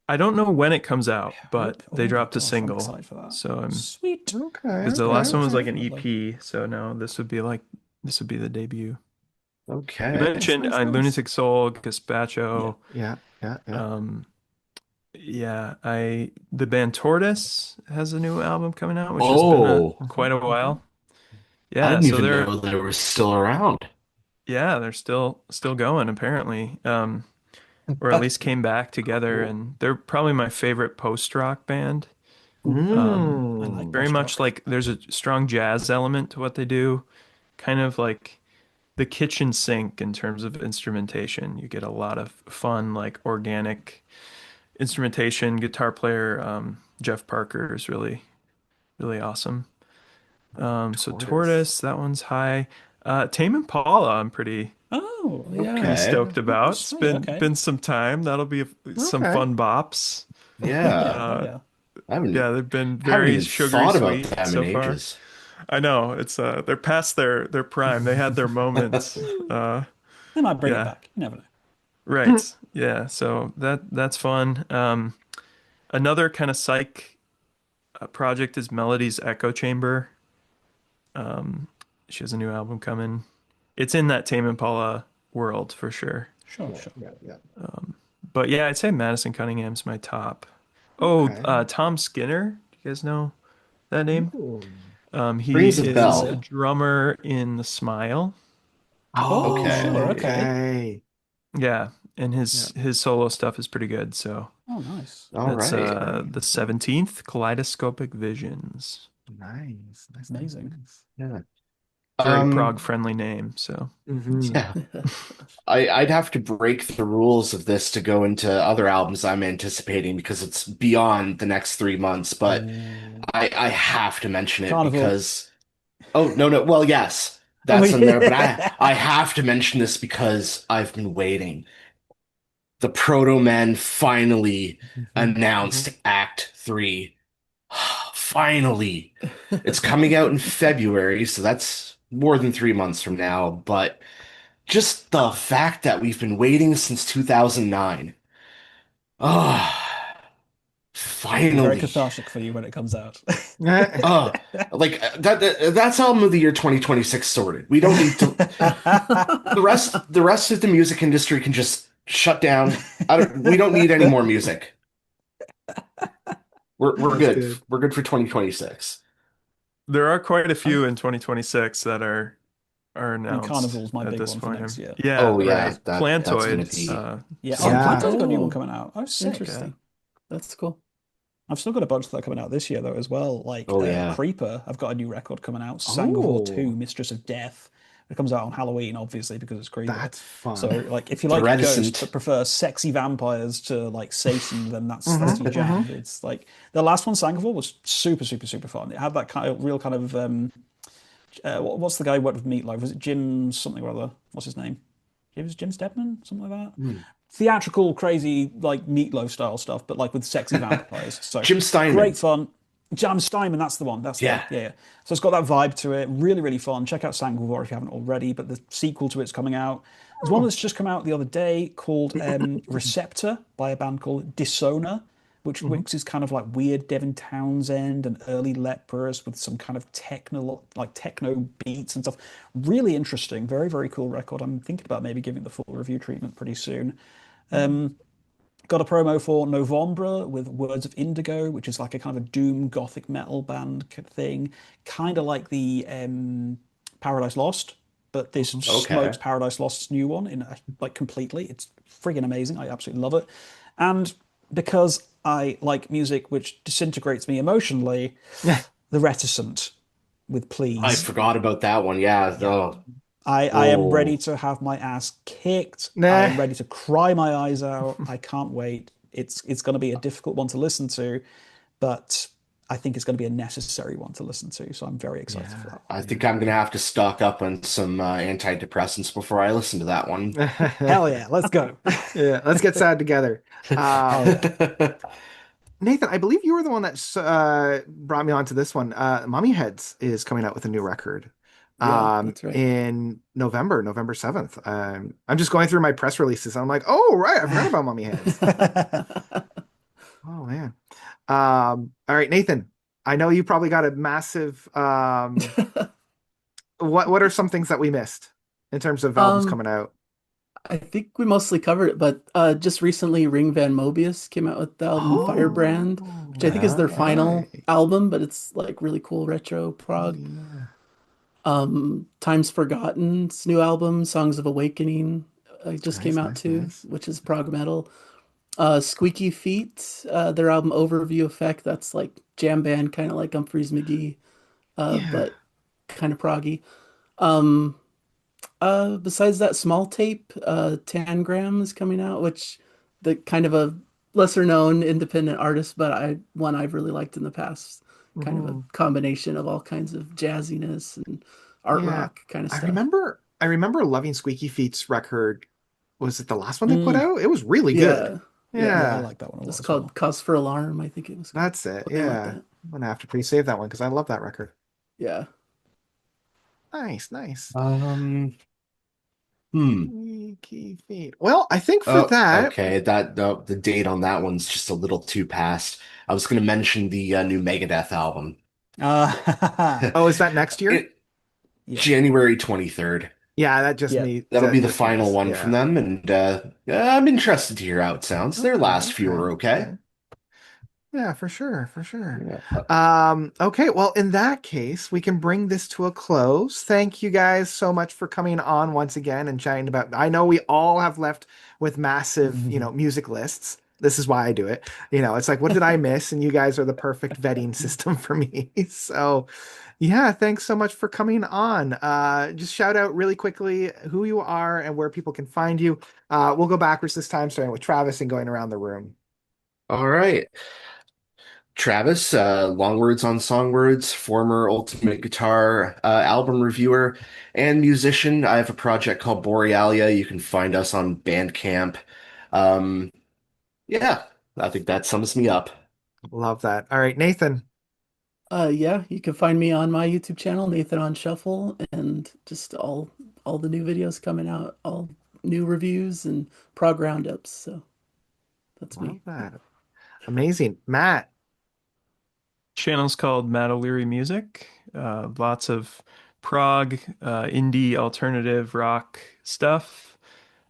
I don't know when it comes I out, but hope. they Oh my dropped a gosh, I'm single. excited for that. So I'm Sweet. Okay, because the okay, last one was okay. like an Lovely. EP, so no, this would be the debut. You Okay. Nice, mentioned nice, nice. Lunatic Soul, Yeah. Gazpacho. Yeah, yeah, yeah. Um, yeah, I the band Tortoise has a new album coming out, which has been a Oh, Mhm, quite a mhm. while. I Yeah, didn't so even know they were still around. they're still going apparently. Or at least came back together, Cool. and they're probably my favorite post-rock band. Ooh, I like Mm. Very post much rock. like there's a strong jazz element to what they do, kind of like the kitchen sink in terms of instrumentation. You get a lot of fun, like organic instrumentation. Guitar player Jeff Parker is really awesome. So Tortoise. Tortoise, that one's high. Tame Impala, I'm Oh, pretty Okay. stoked about. It's sweet. Okay. been some time. That'll be some Okay. fun bops. Hell Yeah. yeah. Hell Uh, yeah. I yeah, they've been haven't very even sugary thought about sweet them in so far. ages. I know it's they're past their prime. They had their moments. They might bring it Yeah, back. You never know. right. Yeah, so that's fun. Another kind of psych project is Melody's Echo Chamber. She has a new album coming. It's in that Tame Impala world for sure. Sure, Yeah, sure. yeah, yeah. But yeah, I'd say Madison Cunningham's my top. Oh, Okay. Tom Skinner. Do you guys know that name? Ooh. He Rings a Not is a familiar. bell. drummer in The Smile. Oh, sure. Okay. Oh, Okay. okay. Yeah, and Yeah. his solo stuff is pretty good. So Oh, nice. All that's right. Okay. the 17th Kaleidoscopic Visions. Nice. Nice, nice, Amazing. nice. Yeah. Very Um, prog friendly name. So Hmm. yeah. I'd have to break the rules of this to go into other albums I'm anticipating because it's beyond the next 3 months, but Oh, I have to mention it Carnival. because oh no no well yes, Oh, that's in there, but I yeah. have to mention this because I've been waiting. The Proto Men finally Hmm. announced Act 3. Finally. It's coming out in February, so that's more than 3 months from now, but just the fact that we've been waiting since 2009. Ah, Be very finally. cathartic for you when it comes out. Uh, that's album of the year 2026 sorted. We don't need to the rest of the music industry can just shut down. We don't need any more music. We're That's good. good. We're good for 2026. there are quite a I, few in 2026 that are I mean, announced Carnival's my at big this one for point. next year. Yeah, Oh yeah, right. that's gonna Plantoid. be Yeah. Oh, something. yeah. Planto's got a new one Oh, coming out. Oh, sick. Yeah. interesting. That's cool. I've still got a bunch that are coming out this year though as well. Like Oh yeah. Creeper, I've got a new record coming out. Sangavor 2, Oh, Mistress of Death. It comes out on Halloween, obviously, because it's Creeper. that's So, fun. like, if you The like Ghost but reticent. prefer sexy vampires to like Satan, then that's Hmm. your Hmm. jam. It's like the last one, Sangavor, was super, super, super fun. It had that kind of real kind of what's the guy who worked with Meatloaf? Was it Jim something or other? What's his name? Jim Stedman, something like that. Hmm. Theatrical, crazy, like Meatloaf style stuff, but like with sexy vampires. So Jim great Steinman. fun. Jam Steinman, that's the one. That's the one. Yeah. Yeah, yeah. So it's got that vibe to it. Really, really fun. Check out Sangulvar if you haven't already. But the sequel to it's coming out. There's one Oh, that's just come out the other day called Receptor by a band called Dissona, which hmm. is kind of like weird Devin Townsend and early Leprous with some kind of techno beats and stuff. Really interesting. Very, very cool record. I'm thinking about maybe giving it the full review treatment pretty soon. Got a promo for November with Words of Indigo, which is like a kind of a doom gothic metal band thing, kind of like the Paradise Lost, but this smokes Okay. Paradise Lost's new one in like completely. It's friggin' amazing. I absolutely love it, and because I like music which disintegrates me emotionally, The Reticent with I Please. forgot about that one. Yeah. Yeah, Oh. I am ready Oh. to have my ass kicked. I Nah. am ready to cry my eyes out. I can't wait. It's going to be a difficult one to listen to, but I think it's going to be a necessary one to listen to. So I'm very excited for Yeah. that one. I think Yeah. I'm gonna have to stock up on some antidepressants before I listen to that one. Hell yeah, let's go. Yeah. Let's get sad together. Hell yeah. Nathan, I believe you were the one that brought me onto this one. Mommy Heads is coming out with a new record Yeah, that's right. in November 7th. I'm just going through my press releases. And I'm like, oh, right. I forgot about Mommy Heads. Oh, man. All right, Nathan, I know you probably got a massive, what are some things that we missed in terms of albums Um, coming out? I think we mostly covered it, but just recently Ring Van Mobius came out with the album Firebrand, which I think is Oh, their final right. album, but it's like really cool retro prog. Yeah. Times Forgotten's new album, Songs of Awakening, just came Nice, out nice, too, nice. which is prog metal. Squeaky Feet, their album Overview Effect, that's like jam band, kind of like Humphreys McGee, Yeah. but kind of proggy. Um, besides that, Small Tape, Tangram is coming out, which the kind of a lesser known independent artist, but I one I've really liked in the past. Kind of a Mhm. combination of all kinds of jazziness and art Yeah. rock kind of I stuff. remember I remember loving Squeaky Feet's record. Was it the last one they put Mm, out? It was really good. Yeah, yeah. yeah, I Yeah. like that one a lot It's as called well. Cause for Alarm, I think it was called. That's it. Something like Yeah. that. I'm gonna have to pre-save that one because I love that record. Yeah. Nice, nice. Um, hmm. Squeaky Feet. Well, I think for Oh, that, okay. The date on that one's just a little too past. I was gonna mention the new Megadeth album. oh, is that next year? It Yeah, January 23rd. Yeah, that just yeah. me That'll be that the just final guess. one from Yeah. them, and yeah, I'm interested to hear how it sounds. Their Okay, last few okay, were okay. okay. Yeah, for sure, for sure. Yeah. Okay, well, in that case, we can bring this to a close. Thank you guys so much for coming on once again and chatting about. I know we all have left with massive, music lists. This is why I do it. It's like, what did I miss? And you guys are the perfect vetting system for me. So, yeah, thanks so much for coming on. Just shout out really quickly who you are and where people can find you. We'll go backwards this time, starting with Travis and going around the room. All right. Travis, Long Words on Song Words, former Ultimate Guitar album reviewer and musician. I have a project called Borealia. You can find us on Bandcamp. Um, yeah, I think that sums me up. Love that. All right, Nathan. Yeah, you can find me on my YouTube channel, Nathan on Shuffle, and just all the new videos coming out, all new reviews and prog roundups. So that's Love me. that. Amazing. Matt. Channel's called Matt O'Leary Music. Lots of prog, indie, alternative rock stuff.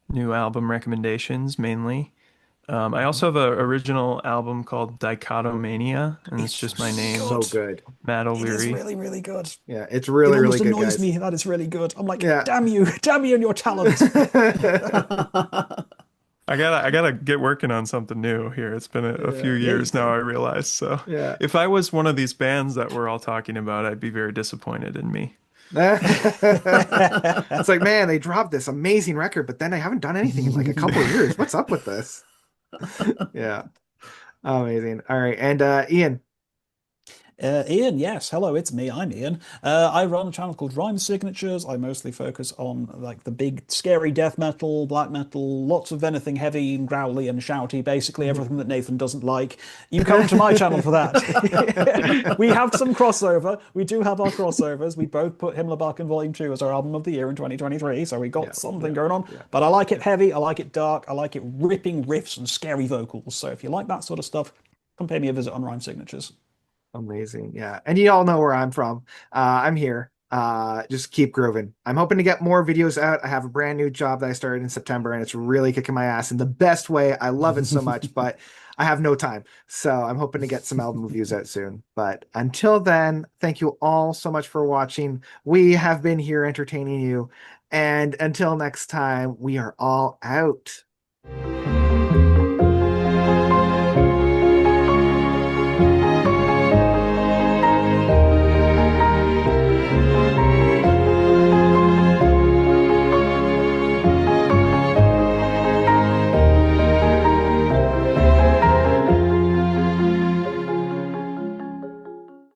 New album recommendations mainly. I Mhm. also have an original album called Dichotomania, and it's It's just my really name, So good. good. Matt It is O'Leary. really, really good. Yeah, it's It really, really almost good, annoys guys. me that it's really good. I'm like, Yeah. damn you and your talent. I gotta get working on something new here. It's been a few Yeah. Yeah, you years now, do. I realize. So Yeah. if I was one of these bands that we're all talking about, I'd be very disappointed in me. It's like, man, they dropped this amazing record, but then they haven't done anything in like a couple of years. What's up with this? Yeah. Amazing. All right. And Ian. Ian, yes. Hello, it's me. I'm Ian. I run a channel called Rhyme Signatures. I mostly focus on like the big scary death metal, black metal, lots of anything heavy and growly and shouty, basically everything that Nathan doesn't like. You come to my channel for that. We have some crossover. We do have our crossovers. We both put Himmler Barken Volume 2 as our album of the year in 2023, so we Yeah. got something Yeah. going on. Yeah. But I like it heavy, I like it dark, I like it ripping riffs and scary vocals. So if you like that sort of stuff, come pay me a visit on Rhyme Signatures. Amazing. Yeah. And you all know where I'm from. I'm here. Just keep grooving. I'm hoping to get more videos out. I have a brand new job that I started in September and it's really kicking my ass in the best way. I love it so much, but I have no time. So I'm hoping to get some album reviews out soon. But until then, thank you all so much for watching. We have been here entertaining you. And until next time, we are all out.